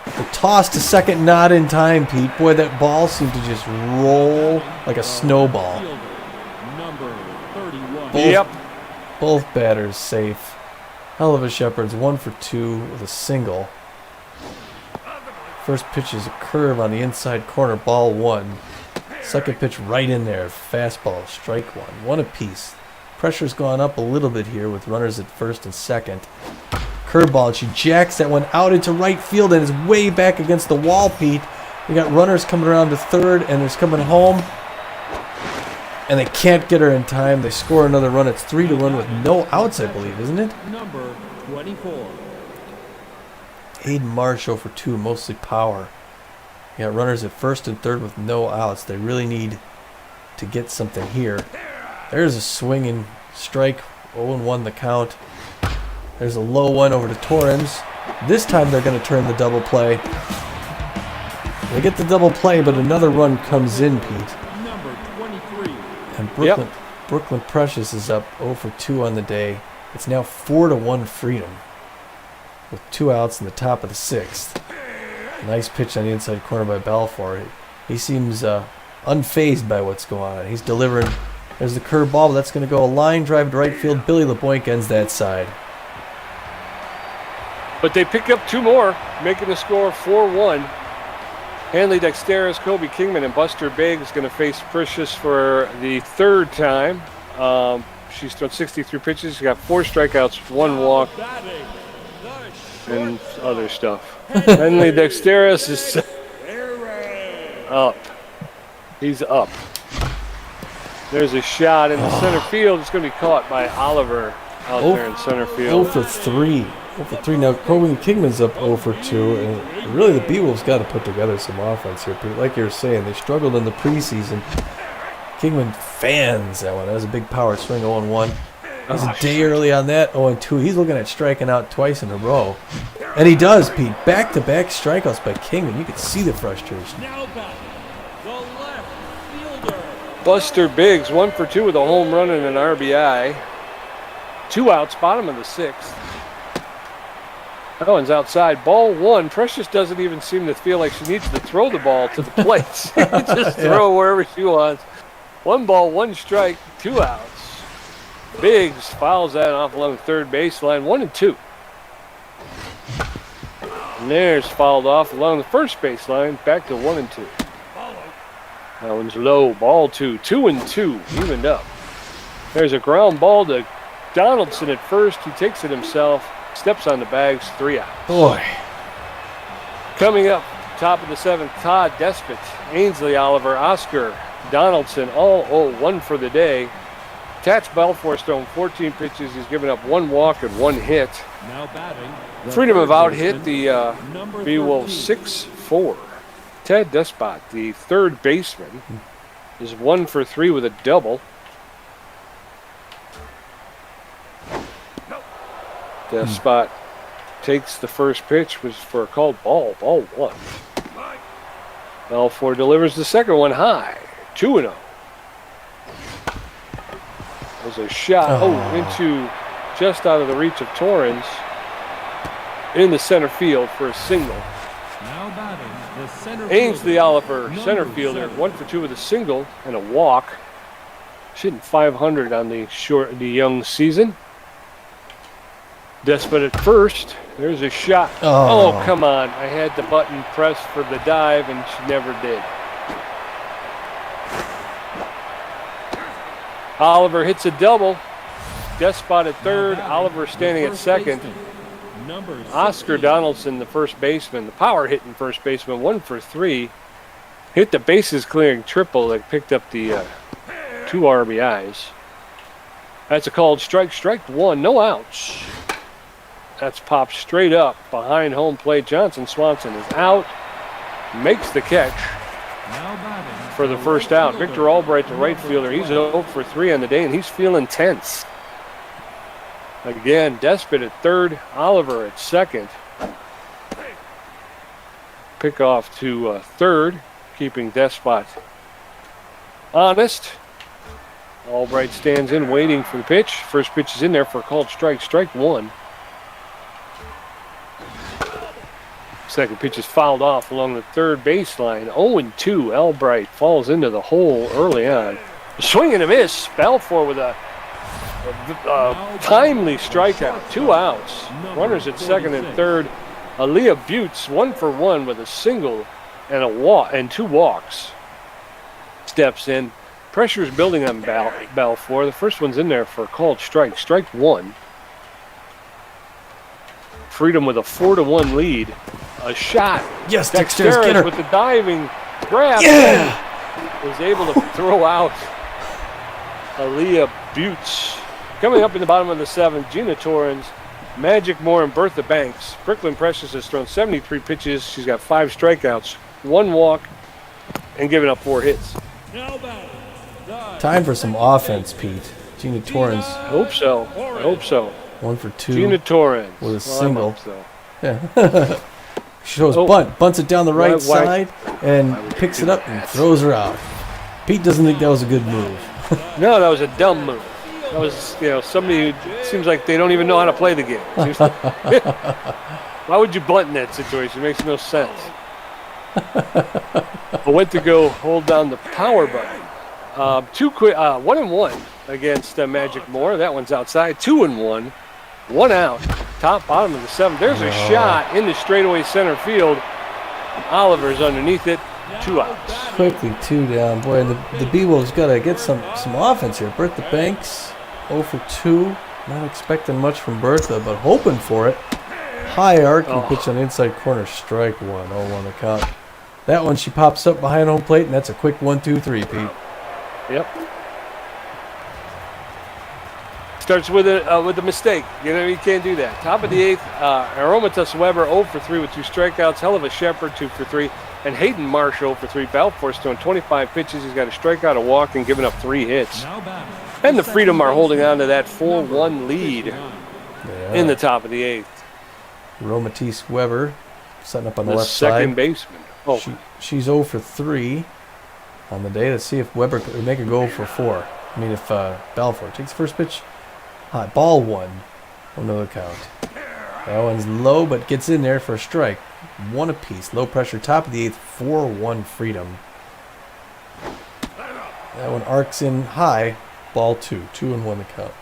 The toss to second, not in time, Pete. Boy, that ball seemed to just roll like a snowball. Fielder, number 31. Yep. Both batters safe. Hell of a Shepherd's 1 for 2 with a single. First pitch is a curve on the inside corner, ball one. Second pitch right in there, fastball, strike one. One apiece. Pressure's gone up a little bit here with runners at first and second. Curveball, and she jacks that one out into right field and is way back against the wall, Pete. We got runners coming around to third, and there's coming home. And they can't get her in time. They score another run. It's 3-1 with no outs, I believe, isn't it? Number 24. Aiden Marsh 0 for 2, mostly power. You got runners at first and third with no outs. They really need to get something here. There's a swinging strike. 0-1 the count. There's a low one over to Torrens. This time they're going to turn the double play. They get the double play, but another run comes in, Pete. Number 23. And Brooklyn Precious is up 0 for 2 on the day. It's now 4-1 Freedom with 2 outs in the top of the 6th. Nice pitch on the inside corner by Balfour. He seems unfazed by what's going on. He's delivering. There's the curveball, but that's going to go a line drive to right field. Billy LeBoink ends that side. But they pick up 2 more, making the score 4-1. Hanley Dexteris, Kobe Kingman, and Buster Biggs going to face Precious for the 3rd time. She's thrown 63 pitches. She got 4 strikeouts, 1 walk, and other stuff. Hanley Dexteris is up. He's up. There's a shot in the center field. It's going to be caught by Oliver out there in center 0 field. for 3. 0 for 3. Now, Kobe Kingman's up 0 for 2. And really, the Beewolves got to put together some offense here. Like you were saying, they struggled in the preseason. Kingman fans that one. That was a big power swing, 0-1. He's a day early on that, 0-2. He's looking at striking out twice in a row. And he does, Pete. Back-to-back strikeouts by Kingman. You can see the frustration. Now back, the left fielder. Buster Biggs, 1 for 2 with a home run and an RBI. 2 outs, bottom of the 6th. That one's outside. Ball 1. Precious doesn't even seem to feel like she needs to throw the ball to the plate. She can just throw wherever she wants. 1 ball, 1 strike, 2 outs. Biggs fouls that off along the third baseline. 1-2. And there's fouled off along the first baseline. Back to 1-2. That one's low. Ball 2. 2-2. Evened up. There's a ground ball to Donaldson at first. He takes it himself. Steps on the bags. 3 outs. Boy. Coming up, top of the 7th, Todd Despot, Ainsley Oliver, Oscar Donaldson, all 0-1 for the day. Tats Balfour's thrown 14 pitches. He's given up 1 walk and 1 hit. Now batting. Freedom of out hit the Beewolves 6-4. Ted Despot, the 3rd baseman, is 1 for 3 with a double. Despot takes the first pitch, was for a called ball. Ball 1. Balfour delivers the second one high. 2-0. There's a shot into just out of the reach of Torrens in the center field for a single. Now batting, the center Ainsley fielder, Oliver, number center fielder, 7. 1 for 2 with a single and a walk. Shooting 500 on the young season. Despot at first. There's a shot. Oh, come on. I had the button pressed for the dive, and she never did. Oliver hits a double. Despot at third. Oliver standing at second. Oscar Donaldson, the first baseman. The power hitting first baseman, 1 for 3. Hit the bases clearing triple that picked up the 2 RBIs. That's a called strike. Strike 1. No outs. That's popped straight up behind home plate. Johnson Swanson is out. Makes the catch for the first out. Victor Albright, the right fielder. He's 0 for 3 on the day, and he's feeling tense. Again, Despot at third. Oliver at second. Pick off to third, keeping Despot honest. Albright stands in, waiting for the pitch. First pitch is in there for a called strike. Strike 1. Second pitch is fouled off along the third baseline. 0-2. Albright falls into the hole early on. Swing and a miss. Balfour with a timely strikeout. 2 outs. Runners at second and third. Aaliyah Buttes, 1 for 1 with a single and a walk and 2 walks. Steps in. Pressure is building on Balfour. The first one's in there for a called strike. Strike 1. Freedom with a 4-1 lead. A shot. Yes, Dexterous, get her. With the diving grab. Yeah! Was able to throw out Aaliyah Buttes. Coming up in the bottom of the 7th, Gina Torrens, Magic Moore, and Bertha Banks. Brooklyn Precious has thrown 73 pitches. She's got 5 strikeouts, 1 walk, and given up 4 hits. Time for some offense, Pete. Gina Torrens. I hope so. 1 for 2. Gina Torrens. With a single. So. Yeah. She shows bunts it down the right side, and picks it up and throws her out. Pete doesn't think that was a good move. No, that was a dumb move. That was, somebody who seems like they don't even know how to play the game. Why would you bunt in that situation? It makes no sense. I went to go hold down the power button. 1-1 against Magic Moore. That one's outside. 2-1. 1 out. Top, bottom of the 7th. There's a shot in the straightaway center field. Oliver's underneath it. 2 outs. Quickly 2 down. Boy, and the Beewolves got to get some offense here. Bertha Banks, 0 for 2. Not expecting much from Bertha, but hoping for it. High arcing pitch on the inside corner. Strike 1. 0-1 the count. That one, she pops up behind home plate, and that's a quick 1-2-3, Pete. Yep. Starts with a mistake. You can't do that. Top of the 8th, Aromatus Weber 0 for 3 with 2 strikeouts. Hell of a Shepherd 2 for 3. And Hayden Marsh 0 for 3. Balfour's throwing 25 pitches. He's got a strikeout, a walk, and giving up 3 hits. And the Freedom are holding on to that 4-1 lead in the top of the 8th. Aromatus Weber setting up on the left second side. Baseman. She's 0 for 3 on the day. Let's see if Weber could make her go for 4. I mean, if Balfour takes the first pitch. High ball 1. Another count. That one's low, but gets in there for a strike. 1 apiece. Low pressure. Top of the 8th. 4-1 Freedom. That one arcs in high. Ball 2. 2-1 the count.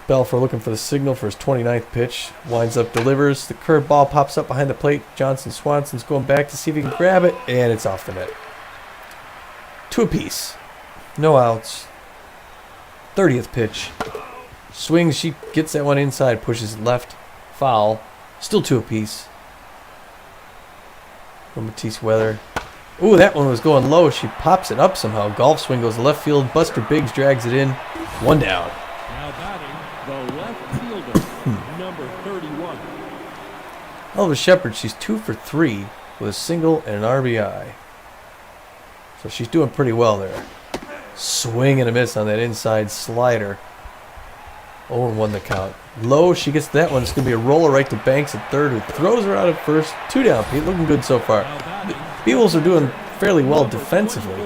Balfour looking for the signal for his 29th pitch. Winds up, delivers. The curved ball pops up behind the plate. Johnson Swanson's going back to see if he can grab it, and it's off the net. 2 apiece. No outs. 30th pitch. Swings. She gets that one inside. Pushes left. Foul. Still 2 apiece. From Matisse Weather. Ooh, that one was going low. She pops it up somehow. Golf swing goes left field. Buster Biggs drags it in. 1 down. Now batting, the left fielder, number 31. Oliver Shepherd, she's 2 for 3 with a single and an RBI. So she's doing pretty well there. Swing and a miss on that inside slider. 0-1 the count. Low, she gets that one. It's going to be a roller right to Banks at third, who throws her out at first. 2 down, Pete. Looking good so far. The Beewolves are doing fairly well defensively.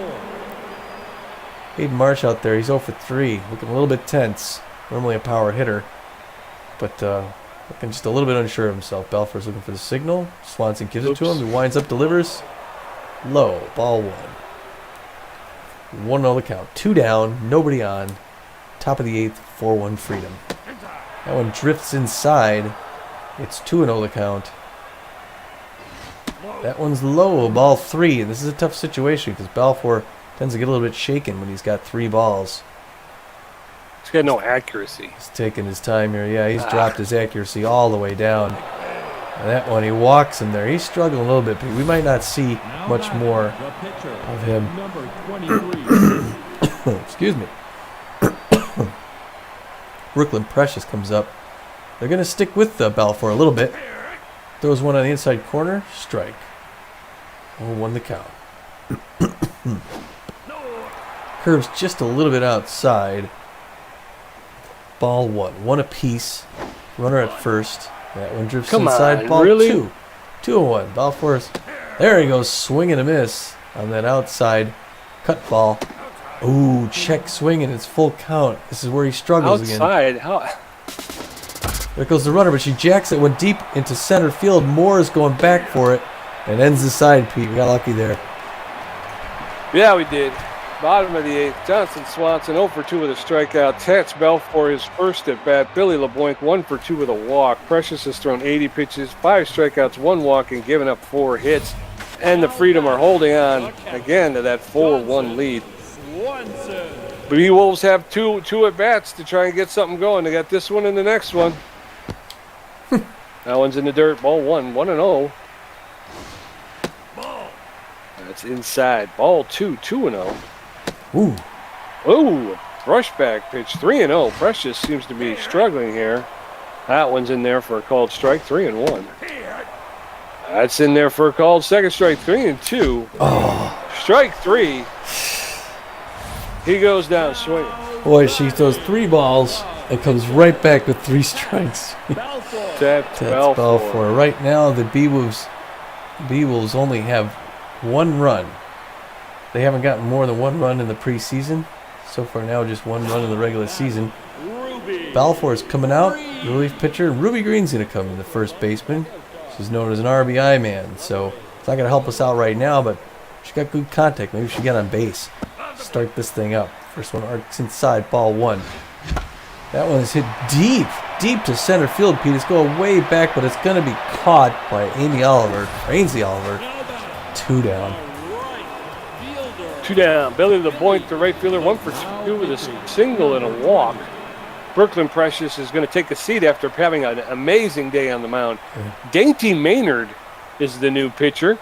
Hayden Marsh out there. He's 0 for 3. Looking a little bit tense. Normally a power hitter. But looking just a little bit unsure of himself. Balfour's looking for the signal. Swanson gives it to him. He winds up, delivers. Low. Ball 1. 1-0 the count. 2 down. Nobody on. Top of the 8th. 4-1 Freedom. That one drifts inside. It's 2-0 the count. That one's low. Ball 3. And this is a tough situation because Balfour tends to get a little bit shaken when he's got 3 balls. He's got no accuracy. He's taking his time here. Yeah, he's dropped his accuracy all the way down. And that one, he walks in there. He's struggling a little bit, but we might not see much more of him. Excuse me. Brooklyn Precious comes up. They're going to stick with the Balfour a little bit. Throws one on the inside corner. Strike. 0-1 the count. Curves just a little bit outside. Ball 1. 1 apiece. Runner at first. That one drifts inside. Ball really? 2. 2-1. Balfour's. There he goes. Swing and a miss on that outside cut ball. Ooh, check swing and it's full count. This is where he struggles outside. again. There goes the runner, but she jacks it, went deep into center field. Moore is going back for it and ends the side, Pete. We got lucky there. Yeah, we did. Bottom of the 8th. Johnson Swanson 0 for 2 with a strikeout. Tats Belfour his first at bat. Billy LeBlanc 1 for 2 with a walk. Precious has thrown 80 pitches, 5 strikeouts, 1 walk, and given up 4 hits. And the Freedom are holding on again to that 4-1 lead. The Beewolves have two at bats to try and get something going. They got this one and the next one. That one's in the dirt. Ball 1, 1-0. That's inside. Ball 2, 2-0. Ooh. Ooh, brushback pitch, 3-0. Precious seems to be struggling here. That one's in there for a called strike, 3-1. That's in there for a called second strike, 3-2. Oh. Strike 3. He goes down swinging. Boy, she throws 3 balls and comes right back with 3 strikes. That's Belfour. Right now, the Beewolves only have 1 run. They haven't gotten more than 1 run in the preseason. So far now, just 1 run in the regular season. Balfour is coming out, the relief pitcher. Ruby Green's going to come in, the first baseman. She's known as an RBI man, so it's not going to help us out right now, but she got good contact. Maybe she get on base. Start this thing up. First one arcs inside, ball 1. That one is hit deep to center field, Pete. It's going way back, but it's going to be caught by Ainsley Oliver. 2 down. 2 down. Billy LeBlanc, the right fielder, 1 for 2 with a single and a walk. Brooklyn Precious is going to take a seat after having an amazing day on the mound. Dainty Maynard is the new pitcher.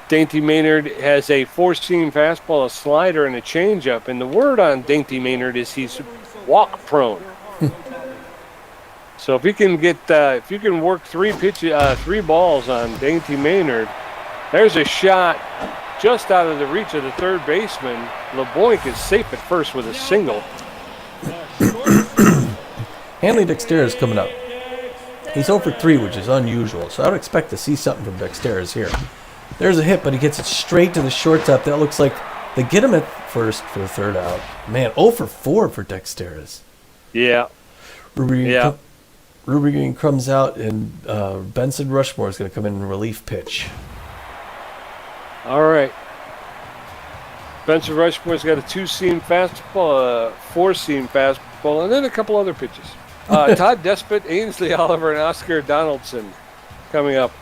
Dainty Maynard has a 4-seam fastball, a slider, and a changeup. And the word on Dainty Maynard is he's walk prone. So if you can get, if you can work 3 balls on Dainty Maynard, there's a shot just out of the reach of the third baseman. LeBlanc is safe at first with a single. Hanley Dexter is coming up. He's 0 for 3, which is unusual, so I would expect to see something from Dexteris here. There's a hit, but he gets it straight to the shortstop. That looks like they get him at first for the 3rd out. Man, 0 for 4 for Dexteris. Yeah. Ruby Green comes out, and Benson Rushmore is going to come in and relief pitch. All right. Benson Rushmore's got a 2-seam fastball, a 4-seam fastball, and then a couple other pitches. Todd Despot, Ainsley Oliver, and Oscar Donaldson coming up.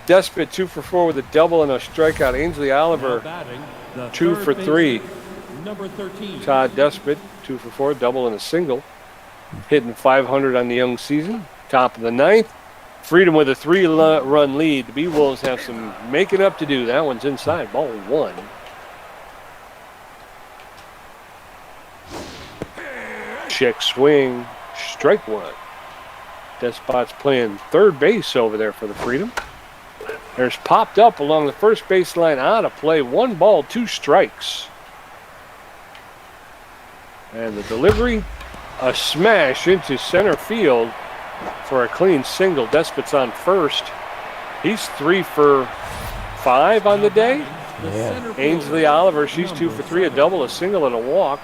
Despot 2 for 4 with a double and a strikeout. Ainsley Oliver 2 for 3. Number 13. Todd Despot 2 for 4, double and a single. Hitting 500 on the young season. Top of the 9th. Freedom with a 3-run lead. The Beewolves have some making up to do. That one's inside. Ball 1. Check swing. Strike 1. Despot's playing third base over there for the Freedom. There's popped up along the first baseline out of play. 1 ball, 2 strikes. And the delivery, a smash into center field for a clean single. Despot's on first. He's 3 for 5 on the day. Yeah. Ainsley Oliver, she's 2 for 3, a double, a single, and a walk.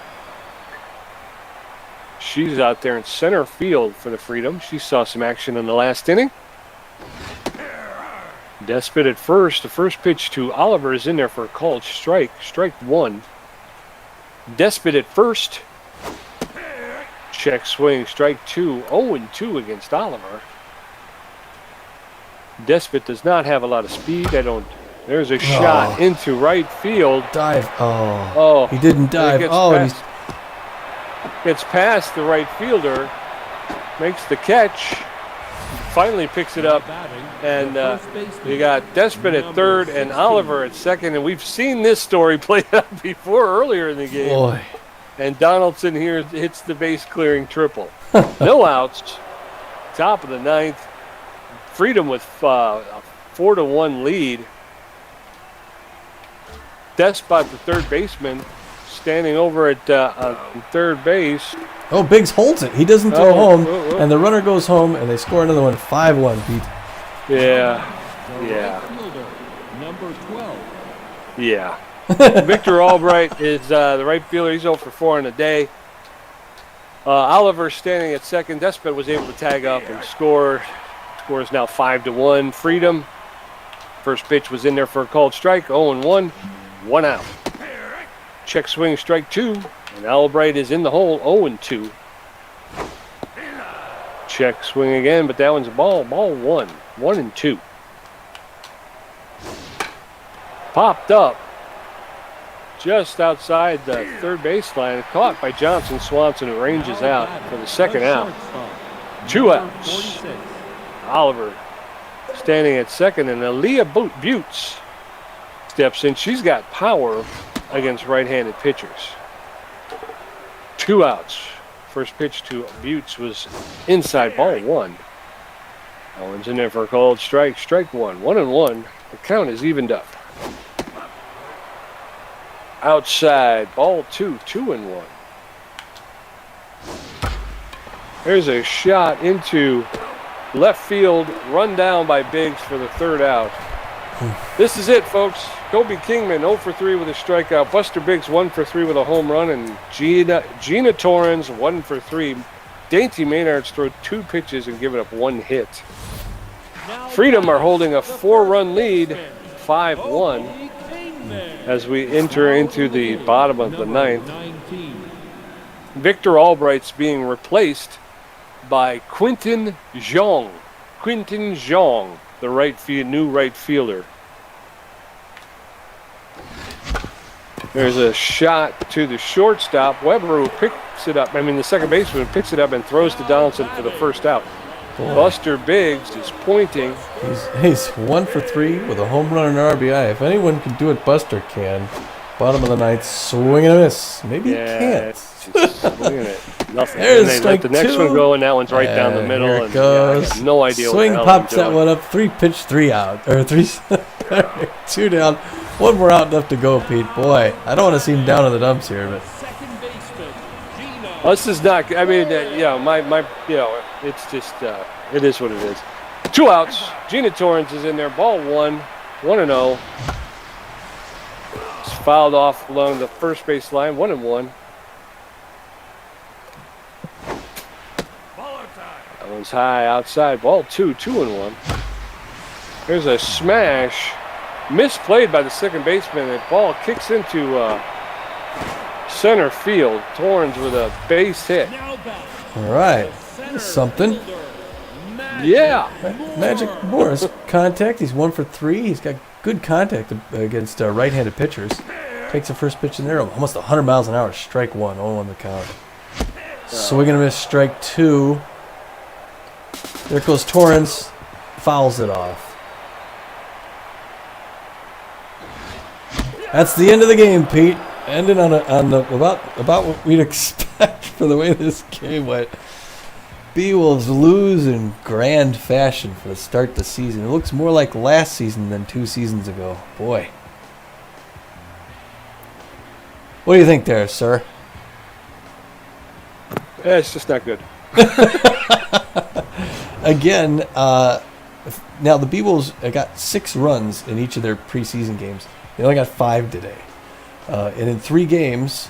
She's out there in center field for the Freedom. She saw some action in the last inning. Despot at first. The first pitch to Oliver is in there for a called strike. Strike 1. Despot at first. Check swing. Strike 2. 0-2 against Oliver. Despot does not have a lot of speed. There's a shot into right field. Dive. Oh. He didn't dive. And gets past the right fielder. Makes the catch. Finally picks it up. And you got Despot at third and Oliver at second. And we've seen this story play out before earlier in the game. Boy. And Donaldson here hits the base clearing triple. No outs. Top of the 9th. Freedom with a 4-1 lead. Despot, the third baseman, standing over at third base. Oh, Biggs holds it. He doesn't throw home, and the runner goes home, and they score another one. 5-1, Pete. Yeah. Number 12. Yeah. Victor Albright is the right fielder. He's 0 for 4 in a day. Oliver standing at second. Despot was able to tag up and score. Score is now 5-1. Freedom. First pitch was in there for a called strike. 0-1. 1 out. Check swing, strike 2. And Albright is in the hole, 0-2. Check swing again, but that one's a ball. Ball 1. 1-2. Popped up just outside the third baseline. Caught by Johnson. Swanson ranges out for the second out. 2 outs. Oliver standing at second, and Aaliyah Buttes steps in. She's got power against right-handed pitchers. 2 outs. First pitch to Buttes was inside, ball 1. Owens in there for a called strike. Strike 1. 1-1. The count is evened up. Outside, ball 2. 2-1. There's a shot into left field, run down by Biggs for the third out. This is it, folks. Kobe Kingman 0 for 3 with a strikeout. Buster Biggs 1 for 3 with a home run, and Gina Torrens 1 for 3. Dainty Maynards throw 2 pitches and give it up 1 hit. Freedom are holding a 4-run lead, 5-1, as we enter into the bottom of the 9th. Victor Albright's being replaced by Quinton Zhang. Quinton Zhang, the new right fielder. There's a shot to the shortstop. Weber, who picks it up, the second baseman picks it up and throws to Donaldson for the first out. Boy. Buster Biggs is pointing. He's 1 for 3 with a home run and an RBI. If anyone can do it, Buster can. Bottom of the 9th, swing and a miss. Maybe he can't. Just swinging it. Nothing. There's and they strike let the next 2. one go, and that one's right down the middle. Here it goes. I have no idea Swing what the hell pops that one up. 3 pitch, 3 out. Or 2 down. 1 more out left to go, Pete. Boy, I don't want to see him down in the dumps here, but. This is not. It's just. It is what it is. 2 outs. Gina Torrens is in there. Ball 1. 1-0. It's fouled off along the first base line. 1-1. That one's high outside. Ball 2. 2-1. There's a smash. Misplayed by the second baseman. The ball kicks into center field. Torrens with a base hit. All right. Something. Yeah. Magic Morris contact. He's 1 for 3. He's got good contact against right-handed pitchers. Takes the first pitch in there. Almost 100 miles an hour. Strike 1. 0 on the count. Swing and a miss. Strike 2. There goes Torrens. Fouls it off. That's the end of the game, Pete. Ending on about what we'd expect for the way this game went. Beewolves lose in grand fashion for the start of the season. It looks more like last season than 2 seasons ago. Boy. What do you think there, sir? Yeah, it's just not good. Again, now the Beewolves got 6 runs in each of their preseason games. They only got 5 today. And in 3 games,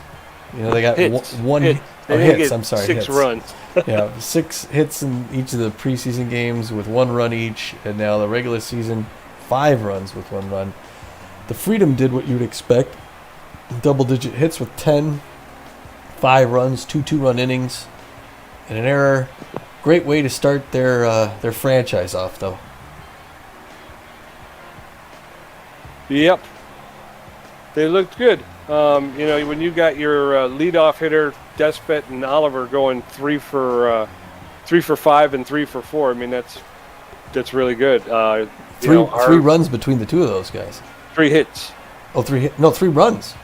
they got hits. one hit. hits. I'm sorry, 6 hits. runs. Yeah, 6 hits in each of the preseason games with 1 run each, and now the regular season, 5 runs with 1 run. The Freedom did what you'd expect: double-digit hits with 10, 5 runs, 2 2-run innings, and an error. Great way to start their franchise off, though. Yep. They looked good. When you got your leadoff hitter, Despot and Oliver going 3 for 5 and 3 for 4. That's really good. 3 runs between the 2 of those guys. 3 hits. Oh, 3 hits. No, 3 runs.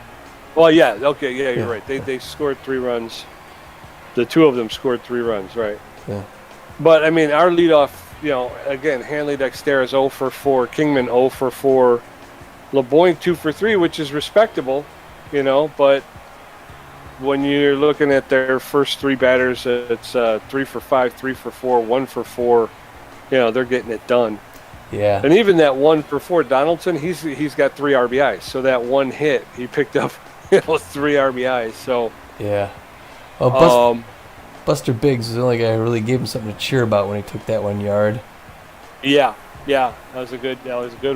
Well, yeah. Okay, yeah, you're right. They scored 3 runs. The 2 of them scored 3 runs, right? Yeah. But our leadoff, again, Hanley Dexter is 0 for 4, Kingman 0 for 4, LeBoyne 2 for 3, which is respectable, but when you're looking at their first 3 batters, it's 3 for 5, 3 for 4, 1 for 4. They're getting it done. Yeah. And even that 1 for 4, Donaldson, he's got 3 RBIs. So that 1 hit, he picked up 3 RBIs. So yeah. Oh, Buster Biggs was the only guy who really gave him something to cheer about when he took that 1 yard. Yeah. Yeah, that was a good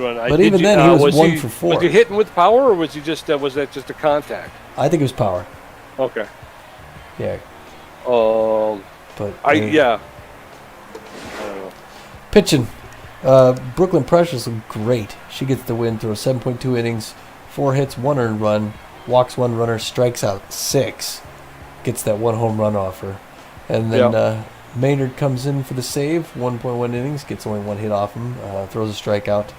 one. But even then, he was 1 for 4. Was he hitting with power, or was he just was that just a contact? I think it was power. Okay. Yeah. But I don't know. Pitching. Brooklyn Precious looked great. She gets the win through 7.2 innings, 4 hits, 1 earned run, walks 1 runner, strikes out 6. Gets that 1 home run off her. And then Maynard comes in for the save, 1.1 innings, gets only 1 hit off him, throws a strikeout.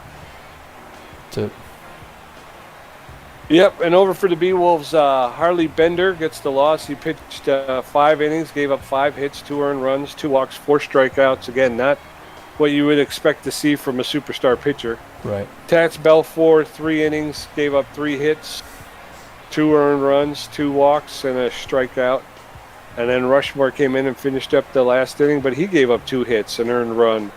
Yep, and over for the Beewolves, Harley Bender gets the loss. He pitched 5 innings, gave up 5 hits, 2 earned runs, 2 walks, 4 strikeouts. Again, not what you would expect to see from a superstar pitcher. Right. Tats Belfour, 3 innings, gave up 3 hits, 2 earned runs, 2 walks, and a strikeout. And then Rushmore came in and finished up the last inning, but he gave up 2 hits, an earned run.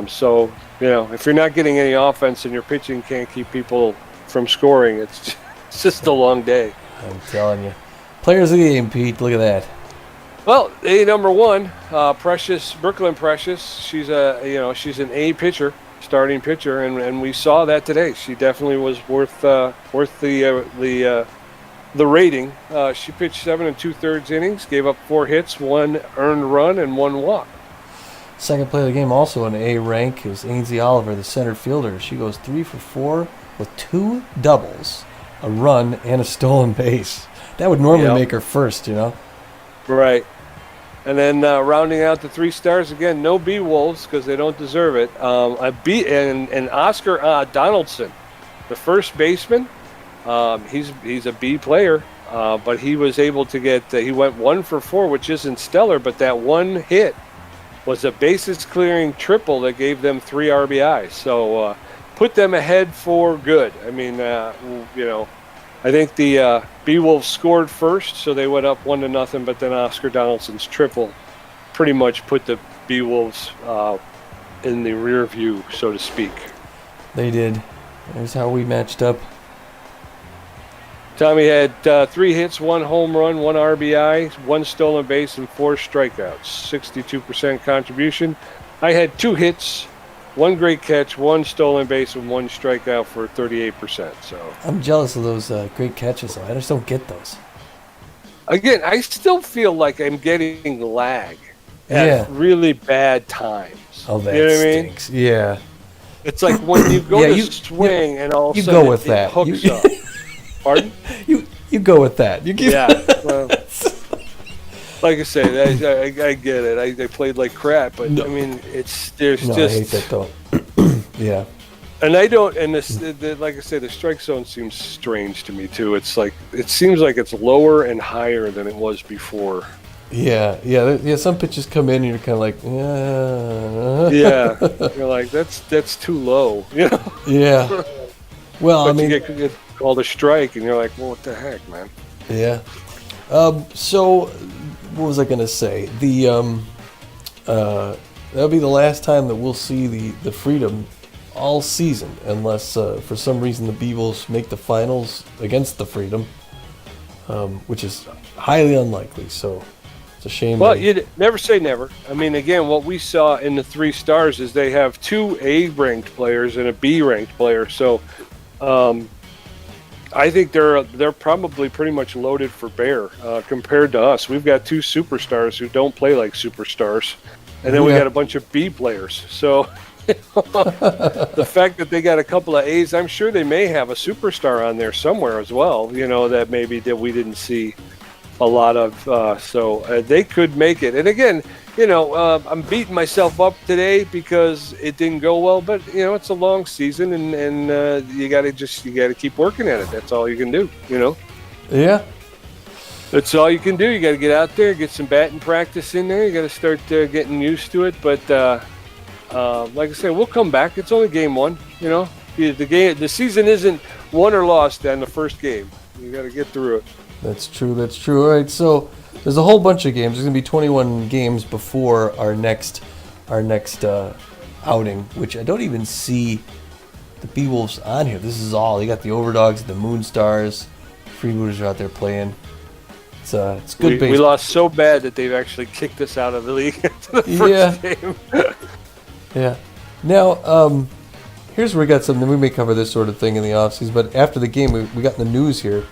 So, if you're not getting any offense and your pitching can't keep people from scoring, it's just a long day. I'm telling you. Players of the game, Pete. Look at that. Well, number 1, Precious, Brooklyn Precious. She's an A pitcher, starting pitcher, and we saw that today. She definitely was worth the rating. She pitched 7 2/3 innings, gave up 4 hits, 1 earned run, and 1 walk. Second play of the game, also an A rank, is Ainsley Oliver, the center fielder. She goes 3 for 4 with 2 doubles, a run, and a stolen base. That would normally make her first, Right. And then rounding out the 3 stars, again, no Beewolves because they don't deserve it. And Oscar Donaldson, the first baseman. He's a B player, but he was able to get. He went 1 for 4, which isn't stellar, but that 1 hit was a bases clearing triple that gave them 3 RBIs. So put them ahead for good. I mean, I think the Beewolves scored first, so they went up 1-0. But then Oscar Donaldson's triple pretty much put the Beewolves in the rear view, so to speak. They did. There's how we matched up. Tommy had 3 hits, 1 home run, 1 RBI, 1 stolen base, and 4 strikeouts. 62% contribution. I had 2 hits, 1 great catch, 1 stolen base, and 1 strikeout for 38%. So I'm jealous of those great catches, though. I just don't get those. Again, I still feel like I'm getting lag at really bad times. Oh, that stinks. I mean? Yeah. It's like when you go to swing and all of a sudden go with it hooks up. Pardon? You go with that. Well, like I say, I get it. I played like crap, but I mean, there's just. I hate that though. Yeah. And I don't. And like I say, the strike zone seems strange to me too. It's like it seems like it's lower and higher than it was before. Yeah. Some pitches come in and you're kind of like, yeah. You're like that's too low. Yeah. Well, but you get called a strike, and you're like, well, what the heck, man? Yeah. So, what was I going to say? That'll be the last time that we'll see the Freedom all season, unless for some reason the Beewolves make the finals against the Freedom, which is highly unlikely. So, it's a shame. Well, you never say never. I mean, again, what we saw in the 3 stars is they have 2 A-ranked players and a B-ranked player. So, I think they're probably pretty much loaded for bear compared to us. We've got 2 superstars who don't play like superstars, and then we got a bunch of B players. So the fact that they got a couple of A's, I'm sure they may have a superstar on there somewhere as well. That maybe that we didn't see a lot of. So they could make it. And again, I'm beating myself up today because it didn't go well, but it's a long season, and you got to keep working at it. That's all you can do. Yeah. That's all you can do. You got to get out there, get some batting practice in there. You got to start getting used to it. But like I said, we'll come back. It's only game 1. The season isn't won or lost on the first game. You got to get through it. That's true. All right, so there's a whole bunch of games. There's going to be 21 games before our next outing, which I don't even see the Beewolves on here. This is all. You got the Overdogs, the Moonstars, Freebooters are out there playing. It's good baseball. We lost so bad that they've actually kicked us out of the league after the first game. Yeah. Now, here's where we got something. We may cover this sort of thing in the offseason, but after the game, we got in the news here.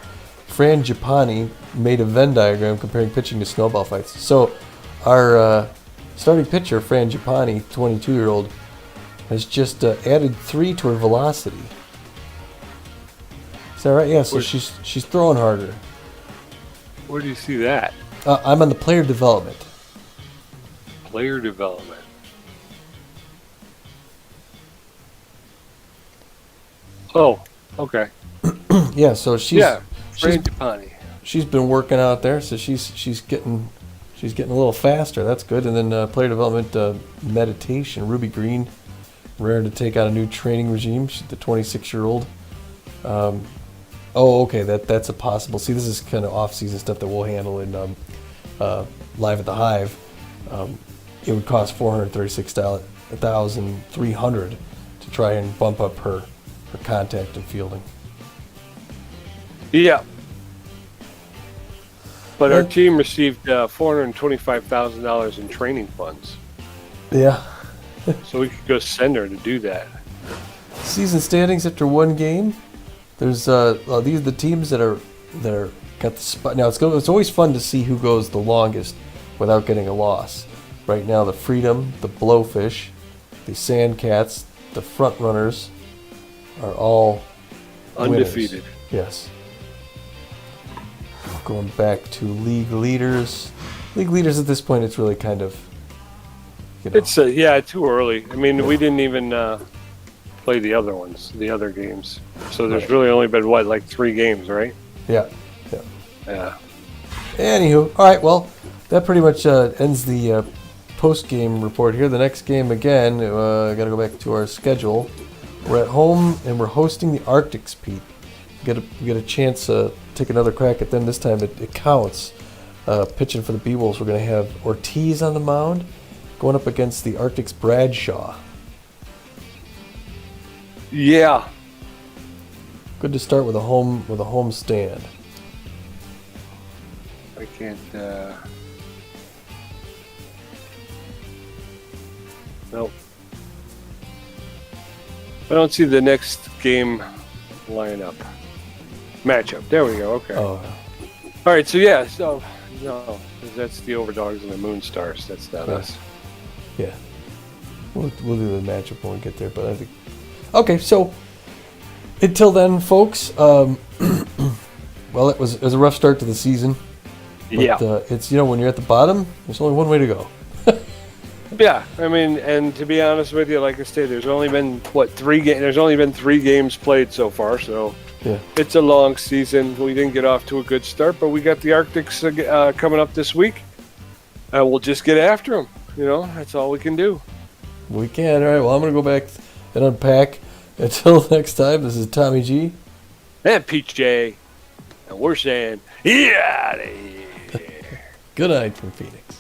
Fran Giappani made a Venn diagram comparing pitching to snowball fights. So, our starting pitcher, Fran Giappani, 22-year-old, has just added 3 to her velocity. Is that right? Yeah, so she's throwing harder. Where do you see that? I'm on the player development. Player development. Oh, okay. Yeah, so she's Fran Giappani. she's been working out there, so she's getting a little faster. That's good. And then player development meditation. Ruby Green, rare to take on a new training regime. She's the 26-year-old. Okay, that's a possible. See, this is kind of off-season stuff that we'll handle in Live at the Hive. It would cost $436,300 to try and bump up her contact and fielding. Yeah. But our team received $425,000 in training funds, Yeah. so we could go send her to do that. Season standings after one game. There's these are the teams that are got the spot. Now it's always fun to see who goes the longest without getting a loss. Right now, the Freedom, the Blowfish, the Sandcats, the Front Runners are all Undefeated. winners. Yes. Going back to league leaders. League leaders at this point, it's really kind of, It's too early. I mean, we didn't even play the other ones, the other games. So there's really only been like 3 games, right? Yeah. Yeah. Anywho, all right. Well, that pretty much ends the post-game report here. The next game again. Got to go back to our schedule. We're at home and we're hosting the Arctics, Pete. We get a chance to take another crack at them. This time it counts. Pitching for the Beewolves, we're going to have Ortiz on the mound, going up against the Arctics Bradshaw. Yeah. Good to start with a home stand. I can't. Nope. I don't see the next game lineup. Matchup. There we go. Okay. Oh, All right. So yeah. So no, that's the Overdogs and the Moonstars. That's not us. yeah. We'll do the matchup when we get there. But I think. Okay. So until then, folks. Well, it was a rough start to the season. But, Yeah. It's when you're at the bottom, there's only one way to go. Yeah. I mean, and to be honest with you, like I said, there's only been 3 games. There's only been 3 games played so far. So. Yeah. It's a long season. We didn't get off to a good start, but we got the Arctics coming up this week. We'll just get after them. That's all we can do. We can. All right. Well, I'm going to go back and unpack. Until next time, this is Tommy G. And Peach J. And we're saying, yeah, out of here. Good night from Phoenix.